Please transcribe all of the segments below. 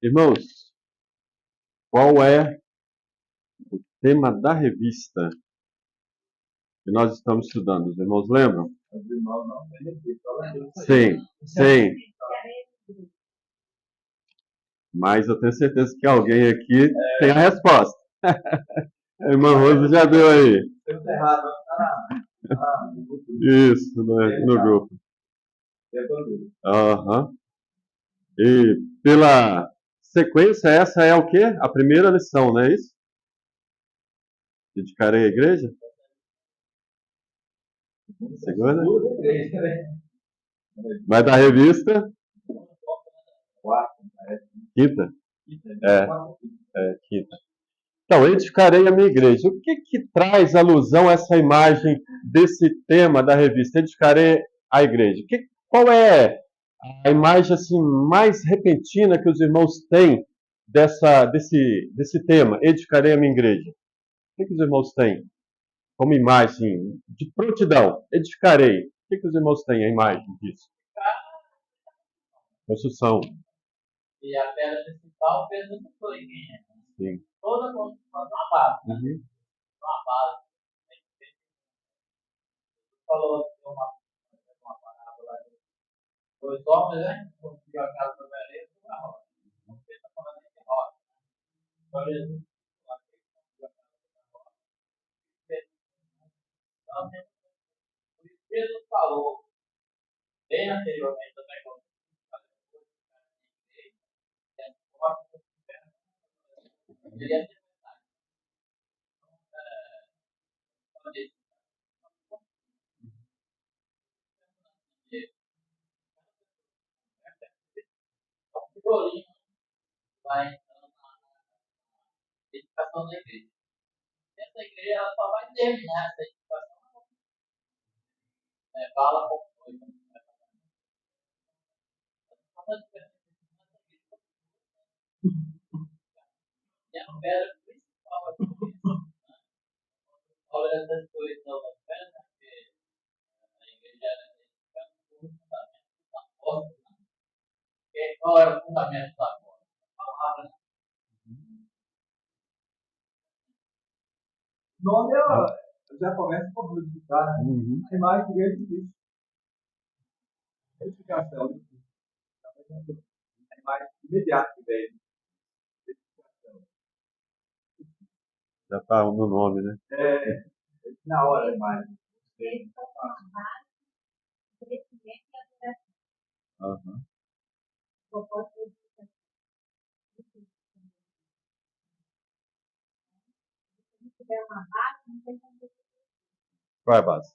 Irmãos, qual é o tema da revista que nós estamos estudando? Os irmãos lembram? Sim, sim. Mas eu tenho certeza que alguém aqui tem a resposta. A irmã Rosa já deu aí. Isso, no grupo. Aham. E pela sequência, essa é o quê? A primeira lição, não é isso? Dedicarei a igreja? Segunda? Vai da revista? Quinta? Quinta. Então, edificarei a minha igreja. O que traz alusão a essa imagem desse tema da revista? Edificarei a igreja. Qual é a imagem assim mais repentina que os irmãos têm desse tema? Edificarei a minha igreja. O que os irmãos têm como imagem de prontidão? Edificarei. O que os irmãos têm a imagem disso? Construção. E a pedra principal fez o foi, né? Sim. Toda construção tem uma base. Uhum. Uma base. Falou uma parábola aí. Dois homens, né? Construiu a casa do velho e uma rocha. Você está falando de rocha. Por exemplo, então, por isso que Jesus falou, bem anteriormente também, quando ele ia ser tijolinho vai entrando na edificação da igreja. Essa igreja ela só vai terminar essa edificação, fala com foi. E a pedra principal aqui, olha essas coisas novas pedras, porque a igreja era edificada por um fundamento da porta. Qual era o fundamento da porta? A palavra, né? O nome já começa por modificar, né? A imagem de Deus existe. Edificação. A imagem imediata que vem. Já está no nome, né? Na hora a imagem. Uhum. Qual é a base?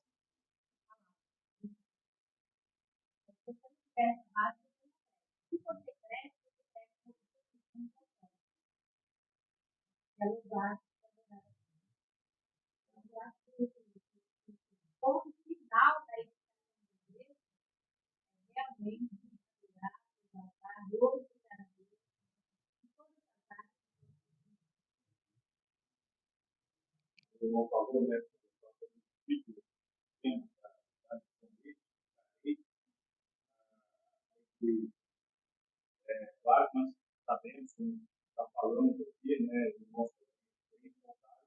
Claro que nós sabemos que está falando aqui, né,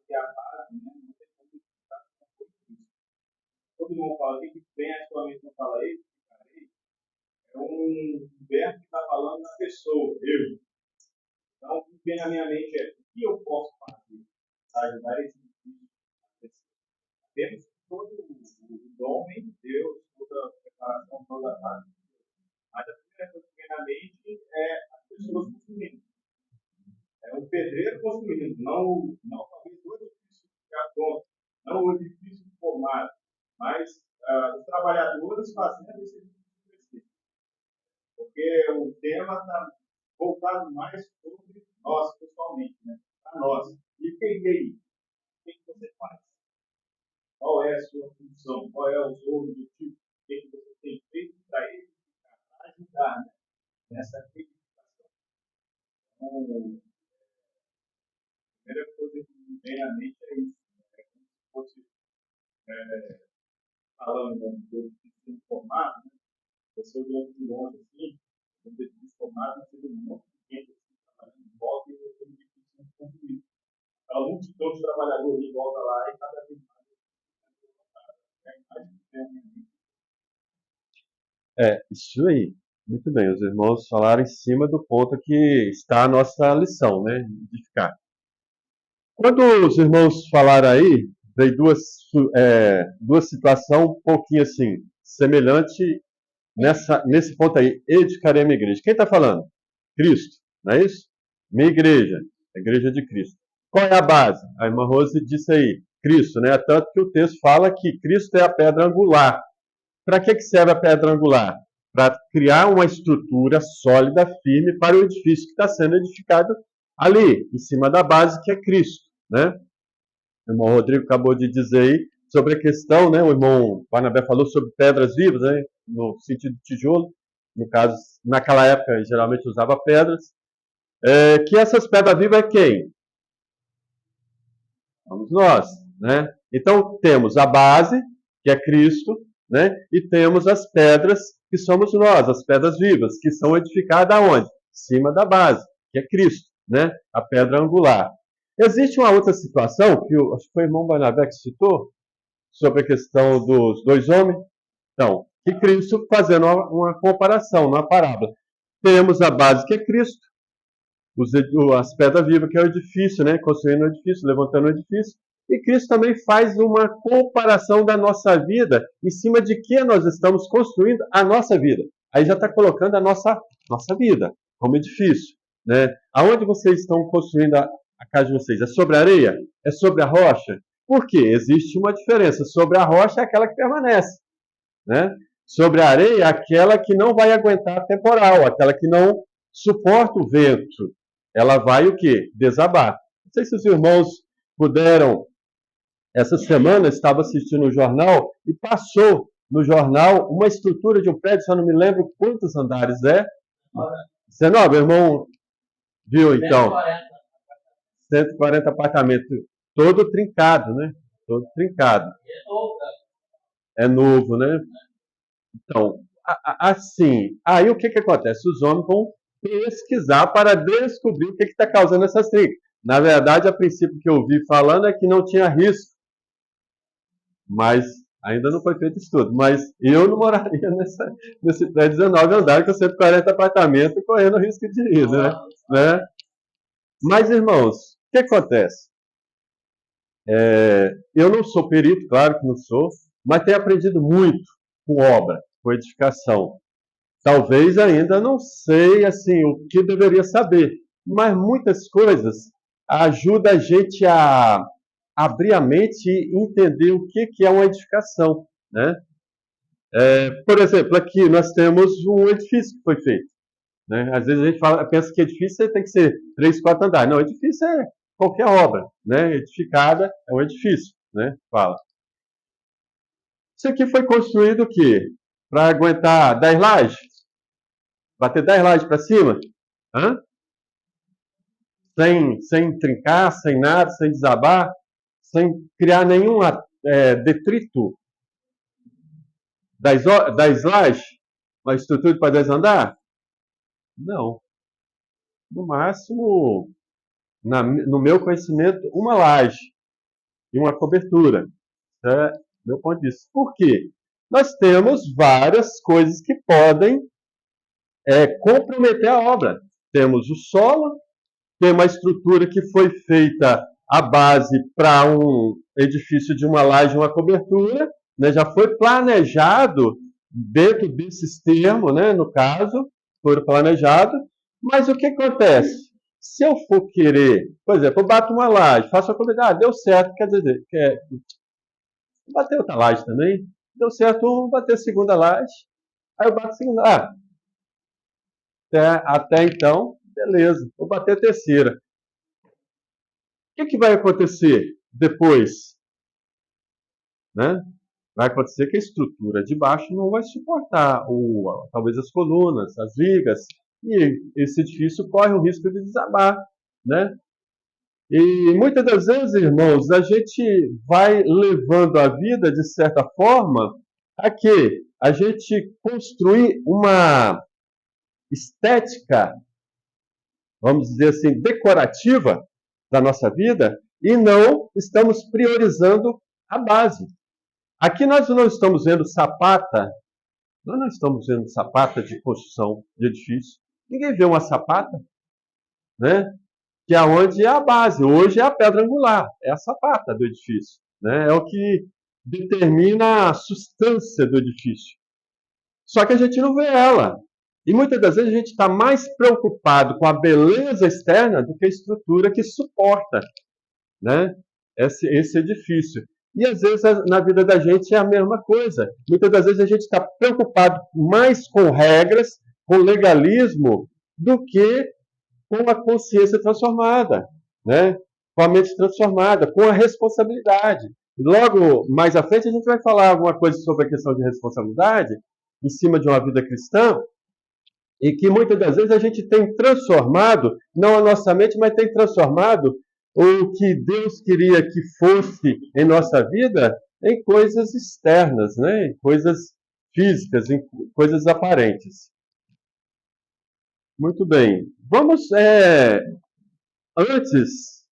que a base, né, não tem como explicar como foi isso. Todo mundo fala aqui que vem a sua mente, não fala isso, é um verbo que está falando da pessoa, eu. Então, o que vem na minha mente é o que eu posso fazer para ajudar esse indivíduo a crescer. Temos todo o dom de Deus, toda a preparação, toda a base. Mas a primeira coisa que vem na mente é as pessoas construindo. É um pedreiro construindo, não talvez o edifício ficar pronto, não o edifício formado, mas os trabalhadores fazendo esse edifício crescer. Porque o tema está voltado mais sobre nós, pessoalmente, né? Para nós. E quem aí? O que você faz? Qual é a sua função? Qual é o seu objetivo? O que você tem feito para edificar, para ajudar, né? Nessa edificação? Então, a primeira coisa que me vem à mente é isso. É como se fosse falando do edifício formado, né? Você olhando de longe assim, o edifício formado é um os trabalhadores de volta lá e cada vez mais. Isso aí. Muito bem, os irmãos falaram em cima do ponto que está a nossa lição, né? Edificar. Quando os irmãos falaram aí, veio duas situações um pouquinho assim, semelhante nesse ponto aí, edificarei a minha igreja. Quem está falando? Cristo, não é isso? Minha igreja, a igreja de Cristo. Qual é a base? A irmã Rose disse aí, Cristo, né? Tanto que o texto fala que Cristo é a pedra angular. Para que serve a pedra angular? Para criar uma estrutura sólida, firme para o edifício que está sendo edificado ali, em cima da base que é Cristo, né? O irmão Rodrigo acabou de dizer aí sobre a questão, né? O irmão Barnabé falou sobre pedras vivas, né? No sentido de tijolo. No caso, naquela época, geralmente usava pedras. Que essas pedras vivas é quem? Somos nós, né? Então, temos a base, que é Cristo, né? E temos as pedras, que somos nós, as pedras vivas, que são edificadas aonde? Em cima da base, que é Cristo, né? A pedra angular. Existe uma outra situação, que acho que foi o irmão Barnabé que citou, sobre a questão dos dois homens. Então, que Cristo fazendo uma comparação, uma parábola. Temos a base, que é Cristo, as pedras vivas, que é o edifício, né? Construindo o edifício, levantando o edifício. E Cristo também faz uma comparação da nossa vida em cima de que nós estamos construindo a nossa vida. Aí já está colocando a nossa vida como edifício, né? Aonde vocês estão construindo a casa de vocês? É sobre a areia? É sobre a rocha? Por quê? Existe uma diferença. Sobre a rocha é aquela que permanece, né? Sobre a areia é aquela que não vai aguentar temporal, aquela que não suporta o vento. Ela vai o quê? Desabar. Não sei se os irmãos puderam. Essa semana estava assistindo o jornal e passou no jornal uma estrutura de um prédio, só não me lembro quantos andares é. 19, irmão, viu então? 140 apartamentos, todo trincado, né? Todo trincado. É novo, né? Então, assim, aí o que acontece? Os homens vão pesquisar para descobrir o que está causando essas trincas. Na verdade, a princípio que eu vi falando é que não tinha risco. Mas ainda não foi feito estudo. Mas eu não moraria nesse prédio 19 andares com 140 apartamentos correndo risco de ir, né? Mas, irmãos, o que acontece? Eu não sou perito, claro que não sou, mas tenho aprendido muito com obra, com edificação. Talvez ainda não sei assim o que deveria saber, mas muitas coisas ajudam a gente a abrir a mente e entender o que é uma edificação, né? Por exemplo, aqui nós temos um edifício que foi feito, né? Às vezes a gente pensa que edifício tem que ser 3, 4 andares. Não, edifício é qualquer obra, né? Edificada é um edifício, né? Fala. Isso aqui foi construído o quê? Para aguentar 10 lajes? Bater 10 lajes para cima? Hã? Sem trincar, sem nada, sem desabar, sem criar nenhum detrito das lajes? Uma estrutura para 10 andar? Não. No máximo, no meu conhecimento, uma laje e uma cobertura. É meu ponto de vista. Por quê? Nós temos várias coisas que podem comprometer a obra. Temos o solo, tem uma estrutura que foi feita a base para um edifício de uma laje e uma cobertura, né? Já foi planejado dentro desses termos, né? No caso, foi planejado. Mas o que acontece? Se eu for querer, por exemplo, eu bato uma laje, faço a cobertura, deu certo, quer dizer, bater outra laje também, deu certo, vou bater a segunda laje, aí eu bato a segunda, até então, beleza, vou bater a terceira. O que vai acontecer depois? Né? Vai acontecer que a estrutura de baixo não vai suportar, talvez as colunas, as vigas, e esse edifício corre o risco de desabar, né? E muitas das vezes, irmãos, a gente vai levando a vida, de certa forma, a que a gente construir uma estética, vamos dizer assim, decorativa da nossa vida, e não estamos priorizando a base. Aqui nós não estamos vendo sapata, nós não estamos vendo sapata de construção de edifício. Ninguém vê uma sapata, né? Que é onde é a base. Hoje é a pedra angular, é a sapata do edifício, né? É o que determina a substância do edifício. Só que a gente não vê ela. E muitas das vezes a gente está mais preocupado com a beleza externa do que a estrutura que suporta, né, esse edifício. E às vezes na vida da gente é a mesma coisa. Muitas das vezes a gente está preocupado mais com regras, com legalismo, do que com a consciência transformada, né? Com a mente transformada, com a responsabilidade. Logo mais à frente a gente vai falar alguma coisa sobre a questão de responsabilidade em cima de uma vida cristã, e que muitas das vezes a gente tem transformado, não a nossa mente, mas tem transformado o que Deus queria que fosse em nossa vida em coisas externas, né? Em coisas físicas, em coisas aparentes. Muito bem. Vamos, antes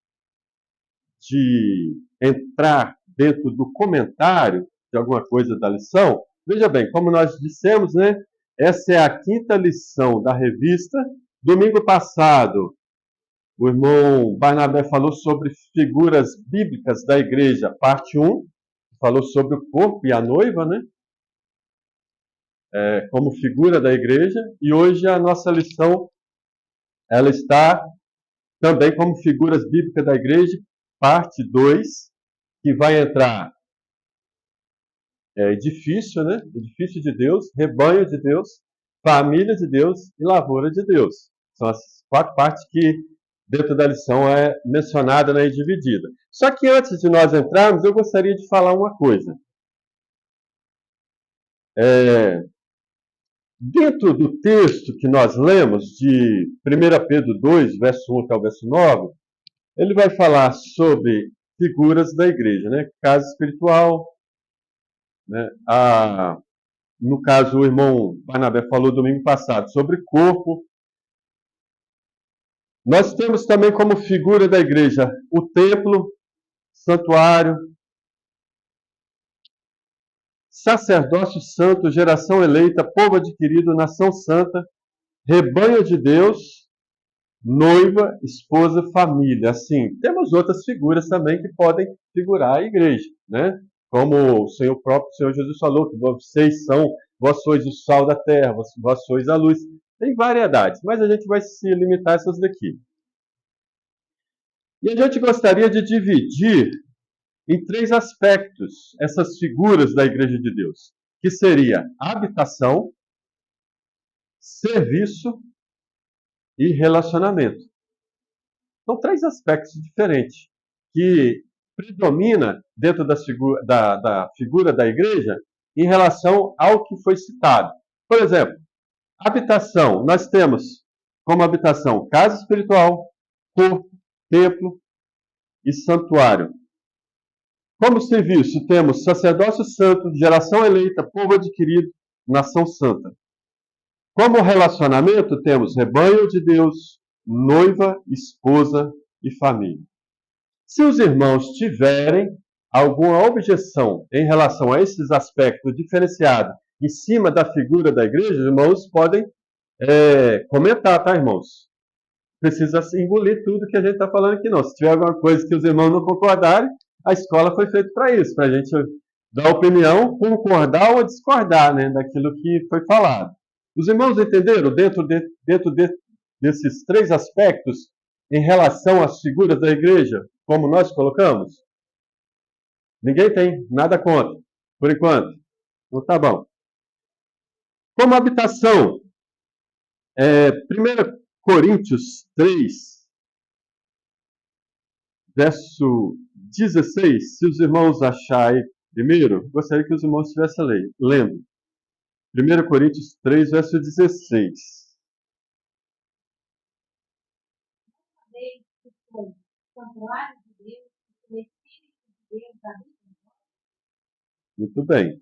de entrar dentro do comentário de alguma coisa da lição, veja bem, como nós dissemos, né? Essa é a quinta lição da revista. Domingo passado, o irmão Barnabé falou sobre figuras bíblicas da igreja, parte 1, falou sobre o corpo e a noiva, né? Como figura da igreja. E hoje a nossa lição, ela está também como figuras bíblicas da igreja, parte 2, que vai entrar edifício, né? Edifício de Deus, rebanho de Deus, família de Deus e lavoura de Deus. São as 4 partes que dentro da lição é mencionada, né, e dividida. Só que antes de nós entrarmos, eu gostaria de falar uma coisa. Dentro do texto que nós lemos, de 1 Pedro 2, verso 1 até o verso 9, ele vai falar sobre figuras da igreja, né? Casa espiritual, né? No caso, o irmão Barnabé falou domingo passado sobre corpo. Nós temos também como figura da igreja o templo, santuário, sacerdócio santo, geração eleita, povo adquirido, nação santa, rebanho de Deus, noiva, esposa, família. Assim, temos outras figuras também que podem figurar a igreja, né? Como o próprio Senhor Jesus falou, que vós sois o sal da terra, vós sois a luz. Tem variedades, mas a gente vai se limitar a essas daqui. E a gente gostaria de dividir em 3 aspectos essas figuras da Igreja de Deus, que seria habitação, serviço e relacionamento. São 3 aspectos diferentes que predomina dentro da figura da igreja em relação ao que foi citado. Por exemplo, habitação. Nós temos como habitação casa espiritual, corpo, templo e santuário. Como serviço, temos sacerdócio santo, geração eleita, povo adquirido, nação santa. Como relacionamento, temos rebanho de Deus, noiva, esposa e família. Se os irmãos tiverem alguma objeção em relação a esses aspectos diferenciados em cima da figura da igreja, os irmãos podem comentar, tá, irmãos? Precisa engolir tudo que a gente está falando aqui, não. Se tiver alguma coisa que os irmãos não concordarem, a escola foi feita para isso, para a gente dar opinião, concordar ou discordar, né, daquilo que foi falado. Os irmãos entenderam dentro desses 3 aspectos em relação às figuras da igreja, como nós colocamos? Ninguém tem nada contra, por enquanto. Então tá bom. Como habitação, 1 Coríntios 3, verso 16, se os irmãos acharem primeiro, gostaria que os irmãos estivessem lendo. 1 Coríntios 3, verso 16. Muito bem.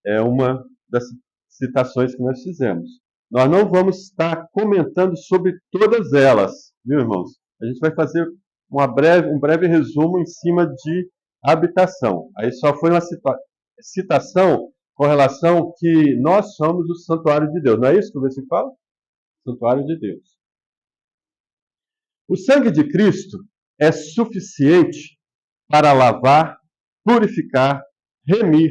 É uma das citações que nós fizemos. Nós não vamos estar comentando sobre todas elas, viu, irmãos? A gente vai fazer um breve resumo em cima de habitação. Aí só foi uma citação com relação que nós somos o santuário de Deus. Não é isso que o versículo fala? Santuário de Deus. O sangue de Cristo é suficiente para lavar, purificar, remir,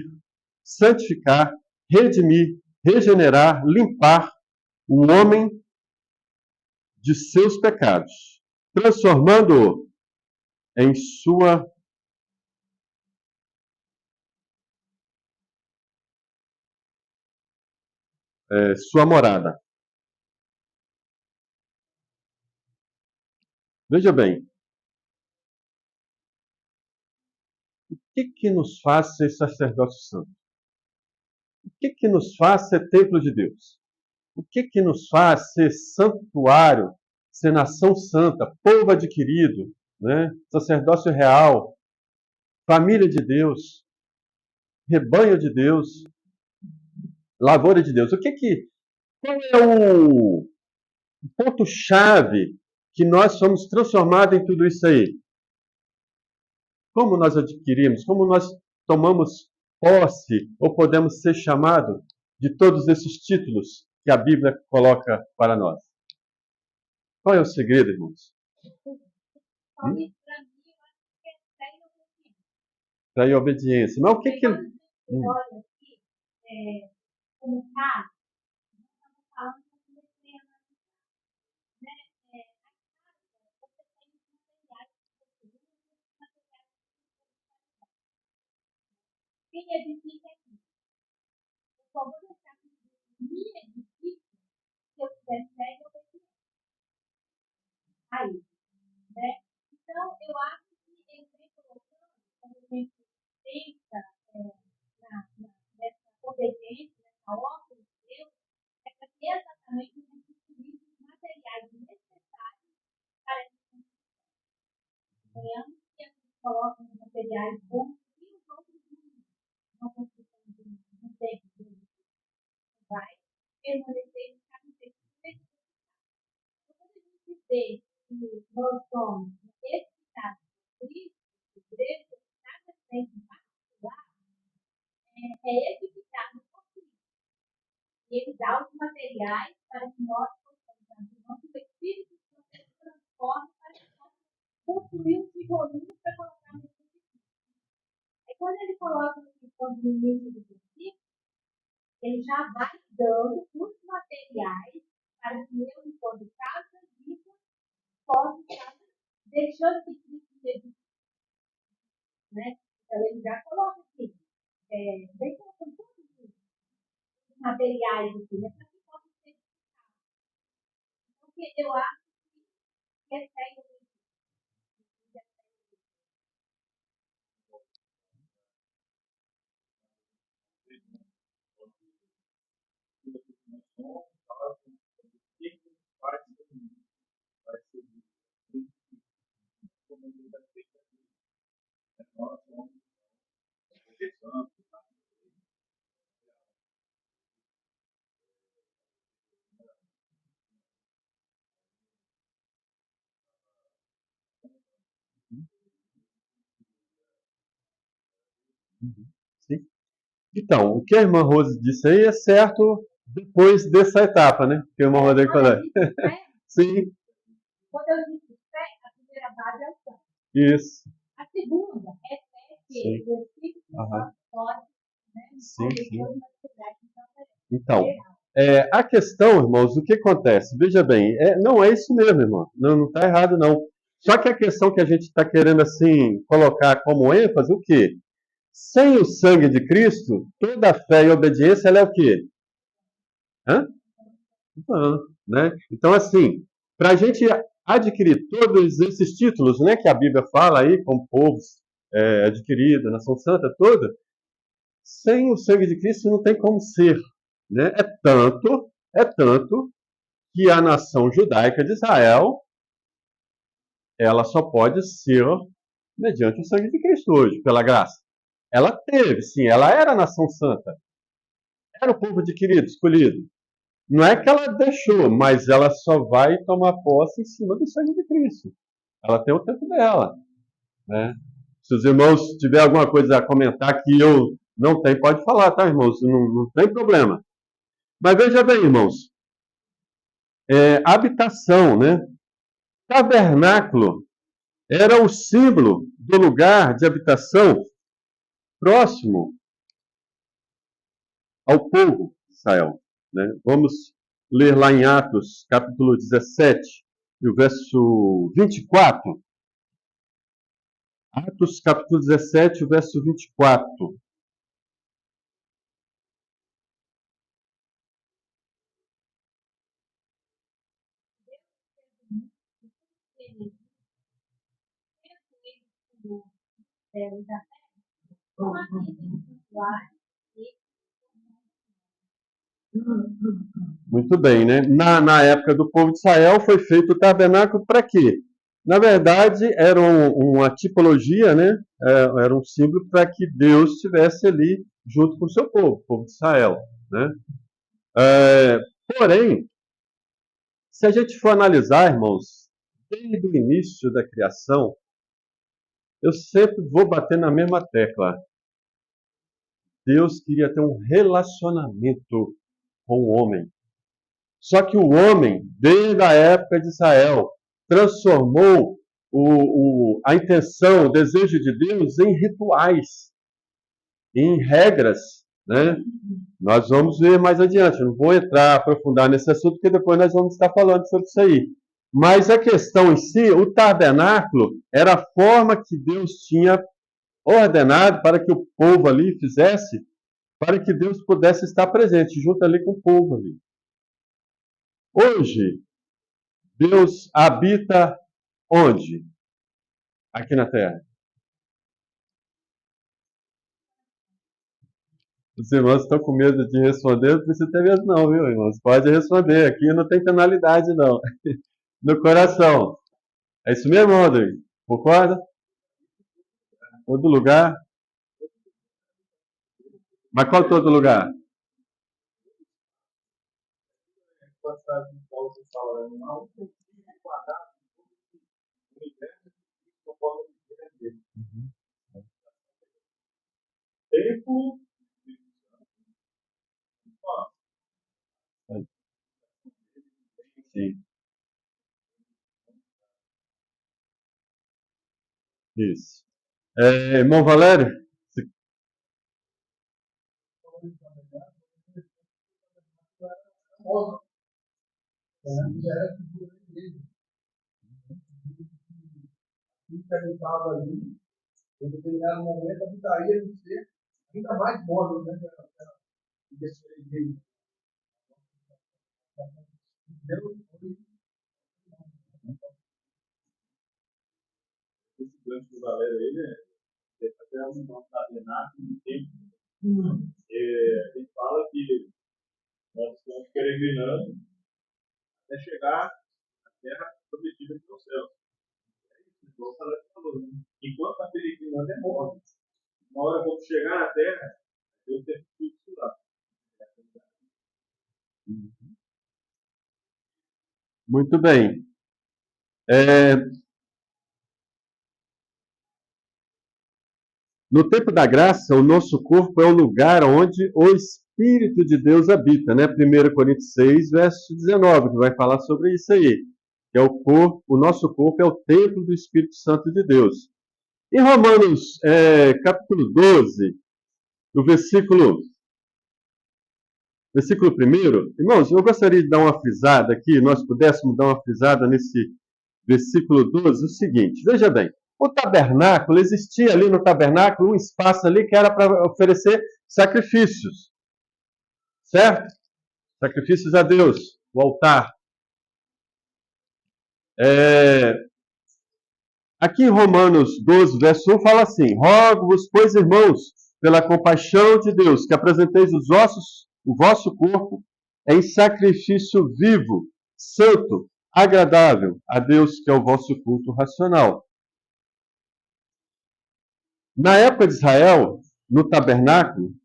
santificar, redimir, regenerar, limpar o homem de seus pecados, transformando-o em sua morada. Veja bem, o que nos faz ser sacerdócio santo? O que nos faz ser templo de Deus? O que nos faz ser santuário, ser nação santa, povo adquirido, né? Sacerdócio real, família de Deus, rebanho de Deus, lavoura de Deus? Qual é o ponto-chave que nós somos transformados em tudo isso aí? Como nós adquirimos? Como nós tomamos posse ou podemos ser chamados de todos esses títulos que a Bíblia coloca para nós? Qual é o segredo, irmãos? Para a obediência. Mas o que ele... Olha aqui, como caso, nós estamos falando de um tema, né? Você tem materiais, quem edifica aqui? Eu só vou deixar que me edifique se eu tiver fé e obediência. Aí, né? Então, eu acho que ele vem colocando, quando a gente pensa nessa obediência, nessa ordem de Deus, é para que exatamente a gente utilize os materiais necessários para que a gente tenhamos que a gente coloque os materiais bons e os outros não construção de um templo vai permanecer no caminho de quando a gente vê que nós somos edificados por Cristo, igreja, cada crente em particular, é edificado por Cristo. E ele dá os materiais para que nós possamos, que o Espírito Santo se transforme para que nós construir um tijolinho para colocar no edifício. Aí quando ele coloca no início do versículo, ele já vai dando os materiais para que eu, enquanto casa viva, possa estar deixando que Cristo seja, né? Então ele já coloca aqui, vem colocando todos os materiais aqui, né? Para que possa ser edificado. Porque eu acho que é fé. Sim. Então, o que a irmã Rose disse aí é certo depois dessa etapa, né? Que a irmã Rose falou. Sim. Quando eu disse fé, a primeira base é o fé. Isso. A segunda é fé que o Espírito Santo pode, né? Sim. Então, a questão, irmãos, o que acontece? Veja bem, não é isso mesmo, irmão. Não está errado, não. Só que a questão que a gente está querendo, assim, colocar como ênfase, o quê? Sem o sangue de Cristo, toda fé e obediência, ela é o quê? Não, né? Então, assim, para a gente adquirir todos esses títulos, né, que a Bíblia fala aí, como povos adquiridos, nação santa toda, sem o sangue de Cristo não tem como ser, né? É tanto que a nação judaica de Israel, ela só pode ser mediante o sangue de Cristo hoje, pela graça. Ela teve, sim, ela era a nação santa. Era o povo adquirido, escolhido. Não é que ela deixou, mas ela só vai tomar posse em cima do sangue de Cristo. Ela tem o tempo dela, né? Se os irmãos tiverem alguma coisa a comentar que eu não tenho, pode falar, tá, irmãos? Não tem problema. Mas veja bem, irmãos, habitação, né? Tabernáculo era o símbolo do lugar de habitação próximo ao povo de Israel, né? Vamos ler lá em Atos, capítulo 17, e o verso 24. Atos, capítulo 17, o verso 24. Muito bem, né? Na época do povo de Israel foi feito o tabernáculo para quê? Na verdade, era uma tipologia, né? Era um símbolo para que Deus estivesse ali junto com o seu povo, o povo de Israel, né? Porém, se a gente for analisar, irmãos, desde o início da criação, eu sempre vou bater na mesma tecla. Deus queria ter um relacionamento com o homem. Só que o homem, desde a época de Israel, transformou a intenção, o desejo de Deus em rituais, em regras, né? Nós vamos ver mais adiante. Não vou aprofundar nesse assunto, porque depois nós vamos estar falando sobre isso aí. Mas a questão em si, o tabernáculo era a forma que Deus tinha ordenado para que o povo ali fizesse, para que Deus pudesse estar presente junto ali com o povo ali. Hoje, Deus habita onde? Aqui na Terra. Os irmãos estão com medo de responder, não precisa ter medo não, viu, irmãos? Pode responder, aqui não tem penalidade não. No coração. É isso mesmo, André? Concorda? Todo lugar? Mas qual todo lugar? Tempo. Sim. Isso. Irmão Valério? Perguntava ali, em determinado momento, habitaria de ser ainda mais móvel, né? Esse gancho do Valério aí, né? Até um tabernáculo de tempo. A gente fala que nós estamos peregrinando até chegar à terra prometida pelos céus. É isso, igual o Valério falou. Enquanto está peregrinando, é móvel. Uma hora quando chegar na terra, Deus tem tudo isso lá. Muito bem. No tempo da graça, o nosso corpo é o lugar onde o Espírito de Deus habita, né? 1 Coríntios 6, verso 19, que vai falar sobre isso aí. Que é o nosso corpo é o templo do Espírito Santo de Deus. Em Romanos, capítulo 12, no versículo 1, irmãos, eu gostaria de dar uma frisada aqui, nós pudéssemos dar uma frisada nesse versículo 12, o seguinte, veja bem, o tabernáculo, existia ali no tabernáculo um espaço ali que era para oferecer sacrifícios, certo? Sacrifícios a Deus, o altar. Aqui em Romanos 12, verso 1, fala assim, rogo-vos, pois, irmãos, pela compaixão de Deus, que apresenteis o vosso corpo em sacrifício vivo, santo, agradável a Deus, que é o vosso culto racional. Na época de Israel, no tabernáculo,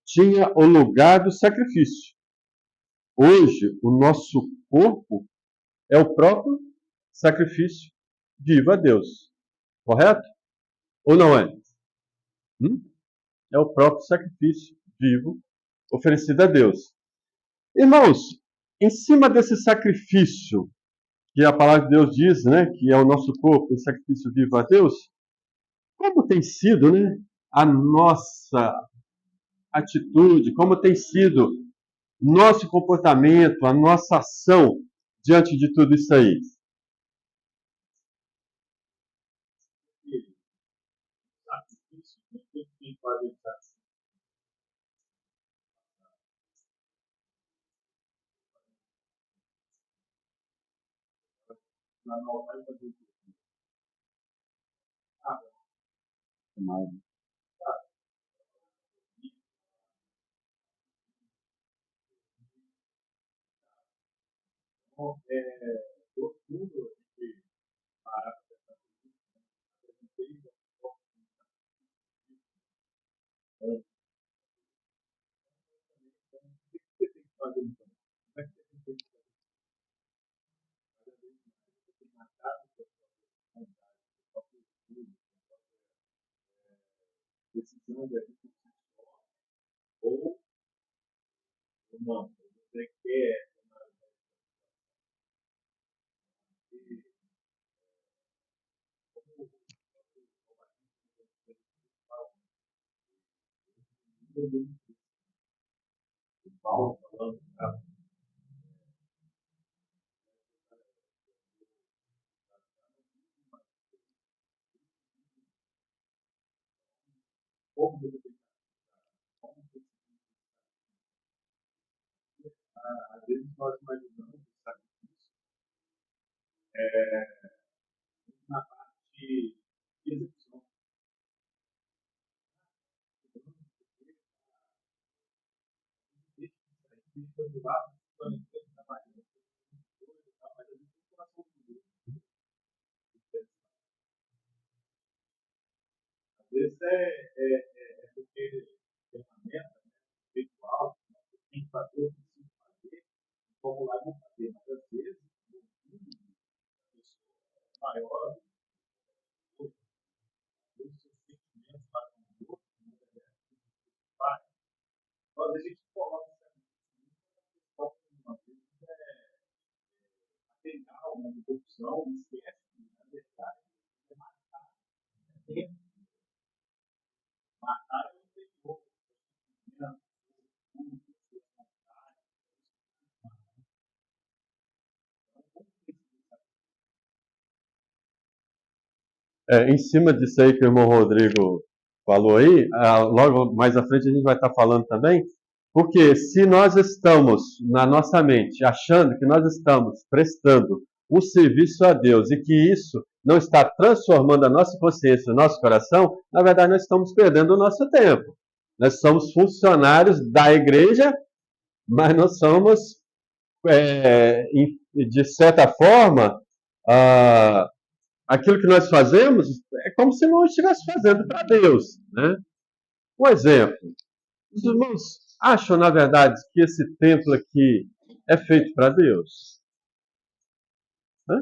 tinha o lugar do sacrifício. Hoje, o nosso corpo é o próprio sacrifício vivo a Deus. Correto? Ou não é? É o próprio sacrifício vivo oferecido a Deus. Irmãos, em cima desse sacrifício, que a palavra de Deus diz, né, que é o nosso corpo, o sacrifício vivo a Deus, como tem sido, né, a nossa atitude, como tem sido nosso comportamento, a nossa ação diante de tudo isso aí? Sacrifício, o que tem que fazer sacrifício? Na nova vai fazer o quê? Ah, então, todo mundo que parar para pensar nisso, a gente tem que o que você tem que fazer então? Como é que você tem que fazer? Cada vez mais você tem marcado a sua vontade, a sua postura, decisão de agir por si só, ou não, você quer tomar e como o Paulo falando, tá? Como você tem que como você às vezes nós imaginamos o sacrifício na parte de execução. Deixa eu de lado, planejando trabalhando, mas a gente tem o coração de Deus. Às vezes é porque tem uma meta, né, espiritual, você tem que fazer o que precisa fazer, vamos lá e vamos fazer. Mas às vezes, o filho da pessoa é maior, os seus sentimentos para com o outro, não é pai. Então, às vezes a gente coloca uma vez material, uma corrupção, esquece que, na verdade, é matar. É matar é um terror. Em cima disso aí que o irmão Rodrigo falou aí, logo mais à frente a gente vai estar falando também, porque se nós estamos na nossa mente achando que nós estamos prestando um serviço a Deus e que isso não está transformando a nossa consciência, o nosso coração, na verdade nós estamos perdendo o nosso tempo. Nós somos funcionários da igreja, mas nós somos, de certa forma, ah, aquilo que nós fazemos é como se não estivesse fazendo para Deus, né? Um exemplo. Os irmãos acham, na verdade, que esse templo aqui é feito para Deus? Hã?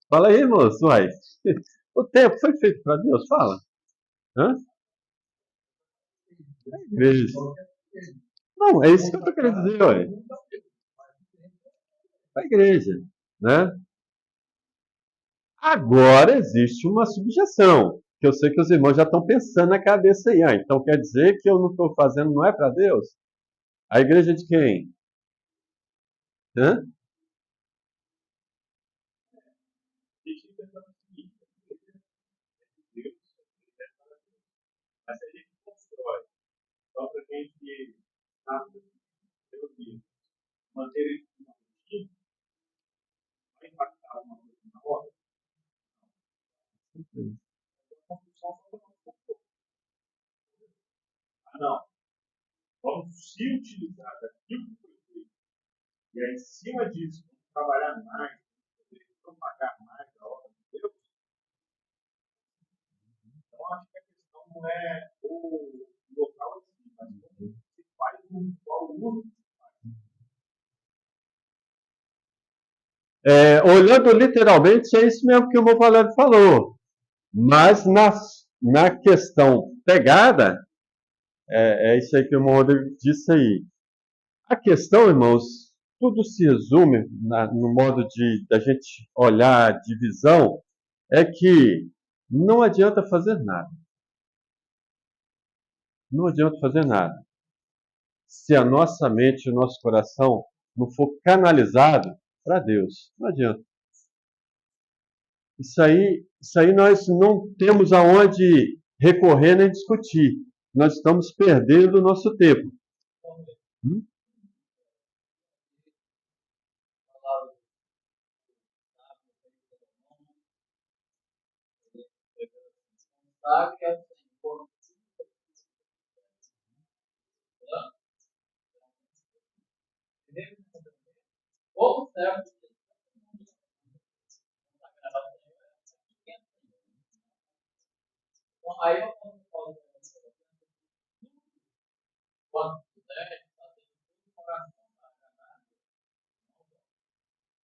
Fala aí, irmãos, uai. O templo foi feito para Deus? Fala. Hã? Igreja. Não, é isso que eu estou querendo dizer, ué. A igreja, né? Agora existe uma subjeção, que eu sei que os irmãos já estão pensando na cabeça aí. Então quer dizer que eu não estou fazendo, não é para Deus? A igreja de quem? Hã? Deixa eu pensar no seguinte: Deus, mas se a gente constrói só para a gente manter ele uma rotina, vai impactar uma coisa na hora. A construção só vai conforto. Ah, não. Vamos se utilizar daquilo que foi feito. E aí, em cima disso, vamos trabalhar mais, propagar mais a obra de Deus. Então, acho que a questão não é o local em si, mas como se faz qual o uso. Olhando literalmente, é isso mesmo que o irmão Valério falou. Mas na questão pegada, é isso aí que o irmão Rodrigo disse aí. A questão, irmãos, tudo se resume no modo da gente olhar a divisão, é que não adianta fazer nada. Não adianta fazer nada. Se a nossa mente e o nosso coração não for canalizado para Deus, não adianta. Isso aí nós não temos aonde recorrer nem discutir. Nós estamos perdendo o nosso tempo. Hum? Como servo de Deus. Então, aí eu posso falar quando puder, fazer tudo com oração para agradar.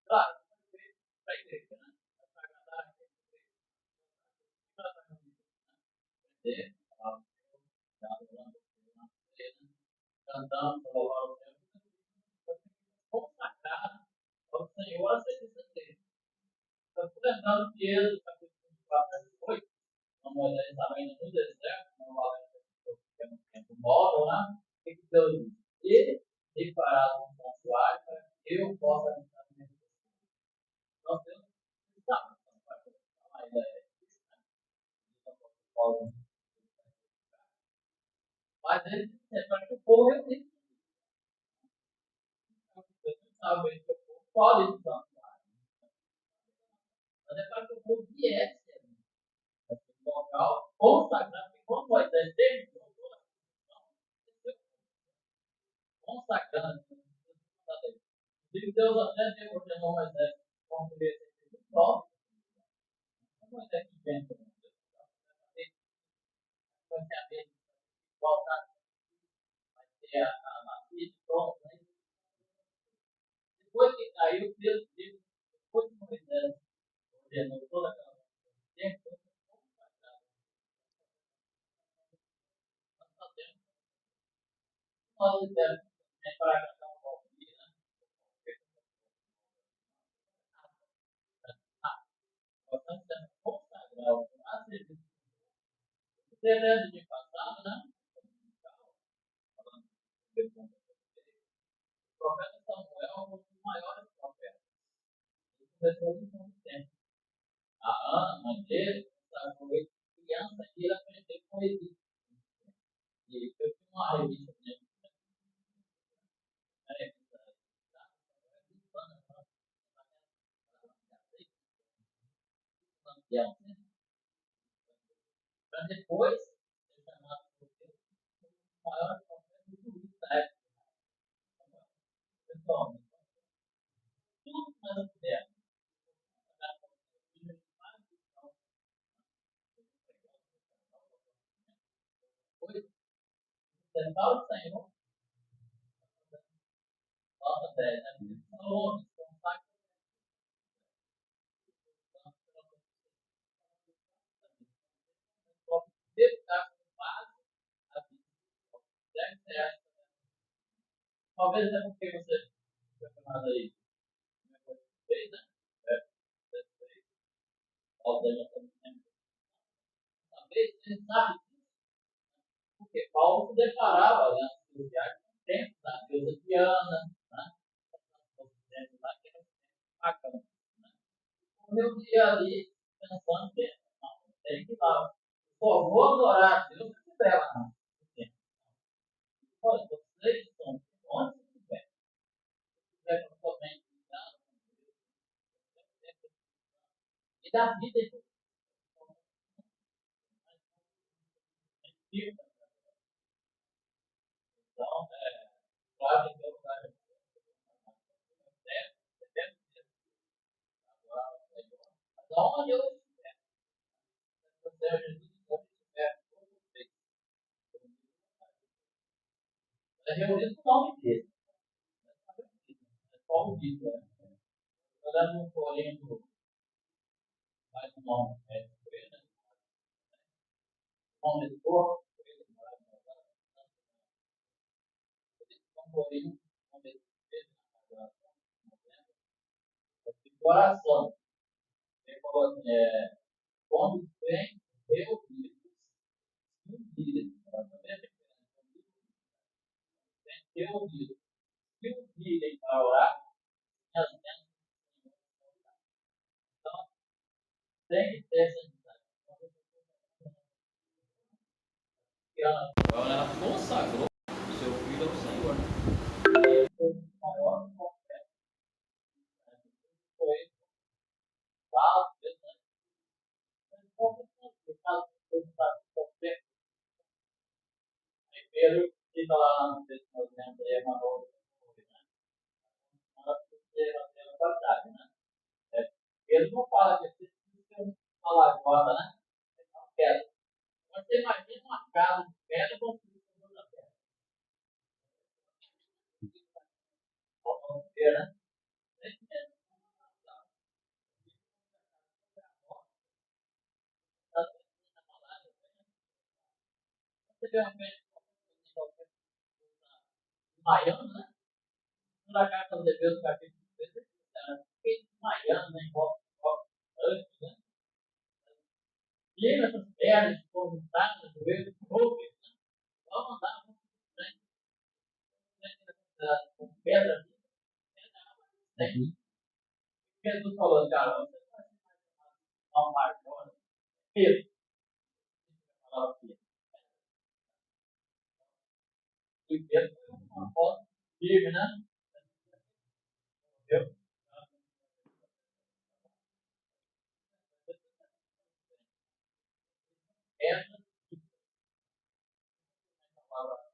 Claro, para a igreja, né? Para agradar a igreja. Para aprender, falar cantando, louvar o Senhor, consagrar ao Senhor a serviço dele. Então, lembrando que ele, capítulo 24, versículo 8, como Moisés estava indo no deserto, não valendo um tempo móvel lá, o que Deus disse? Ele me fará um santuário para que eu possa habitar no meio. Então, Deus está a ideia é isso, né? Mas ele disse para que o povo reunisse. Deus sabe que o povo pode ir para o santuário. Mas é para que o povo viesse no local consagrado, porque quando Moisés terminou toda a função, consagrando, Deus até ordenou Moisés concluir esse ritual. Moisés que vem para voltar, vai ter a matriz pronta. Depois que caiu, Deus disse, depois que Moisés ordenou toda aquela tempo, nós fizemos para cantar um pouco de nós estamos consagrados a serviço. Você lembra de passado, né? O profeta Samuel foi um dos maiores profetas. Ele começou no segundo tempo. A Ana, mãe dele, foi criança e ele aprendeu com ele. E eu tinha uma revista dele. Para depois ser chamado por Deus o maior profeta do mundo da época. Pessoal, tudo que nós fizermos, tentar o Senhor, nota 10, né? Salomão, contato, dedicar com base a vida. R$ 10. Talvez é porque você foi chamado aí. Fez, né? Talvez ele sabe disso. Porque Paulo se deparava né, nos diários com o tempo da deusa Diana, né? Os tempos lá que eram pagãos. Né? O meu dia ali, pensando que não, tem que ir lá. Só vou adorar a Deus se estiver lá. Olha, vocês estão onde se estiver. Se estiver com sua mente ligada com Deus, e da vida de Deus. Então, claro que Deus vai mas aonde eu estiver, se você é Jesus, eu estiver com vocês. É reunido no nome dele. É como diz, olhando no Corinto, mais um homem, homem do corpo, um Corinto, homem do coração. Ele falou assim, quando vem, eu vivo, um dia, eu vivo, se um dia para orar, minhas mãos, então, tem que ter essa amizade. Agora ela consagrou o seu filho ao Senhor. E foi o maior profeta. Foi Paulo, Pedro fica lá no texto que nós lemos aí, uma outra coisa, né? Uma qualidade, né? Pedro não fala que vocês precisam falar agora, né? Não quero. Mas você imagina uma casa de pedra construída com outra pedra. Vamos ver, né? Você vê uma coisa desmaiando, né? Na carta de Deus, capítulo 3, fiquei desmaiando, né? Antes, né? E essas pernas ficam juntadas, joelhos, roupas, né? Vamos andar com pedra, né? Jesus falou, cara, você vai tomar um marcão, Pedro, falava aqui. E Pedro foi uma foto firme, né? Entendeu? Essa palavra,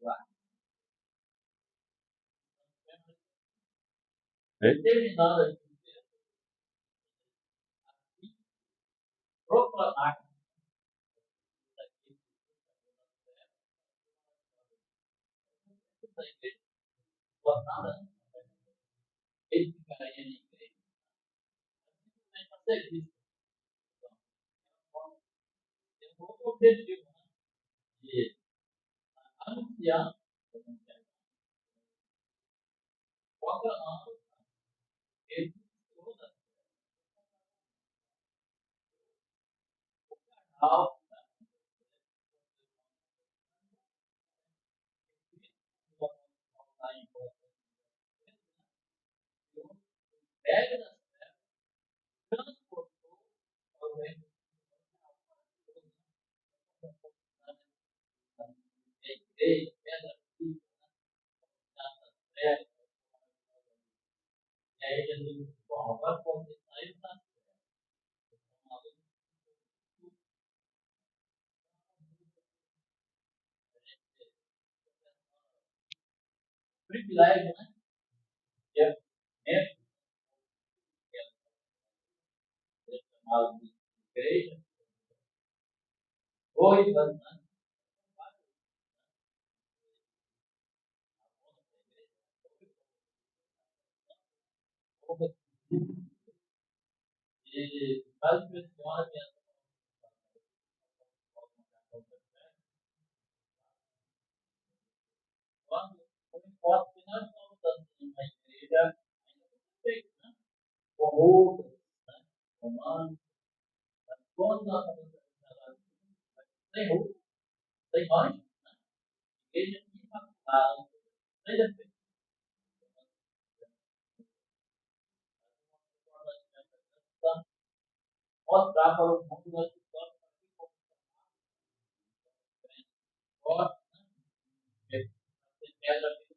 lá. Terminando aqui, proclamar da igreja botada, ele ficaria na igreja. Simplesmente para ser visto. Tem um outro objetivo, né? De anunciar, proclamando, ele toda a pega das transportou ao reino da igreja, pedra viva, das trevas. E aí Jesus disse, bom, agora você saiu da privilégio, né? Que é dentro do chamado de igreja, coisas, né? E mais impressiona que quando não importa que nós estamos assim, uma igreja feita, né? Com roupas, né? Romanos, mas quando nós estamos sem roupa, sem mancha, né? Igreja imaculada, seja feita. Mostrar para o mundo nós estamos fortes, né? Tem pedra aqui,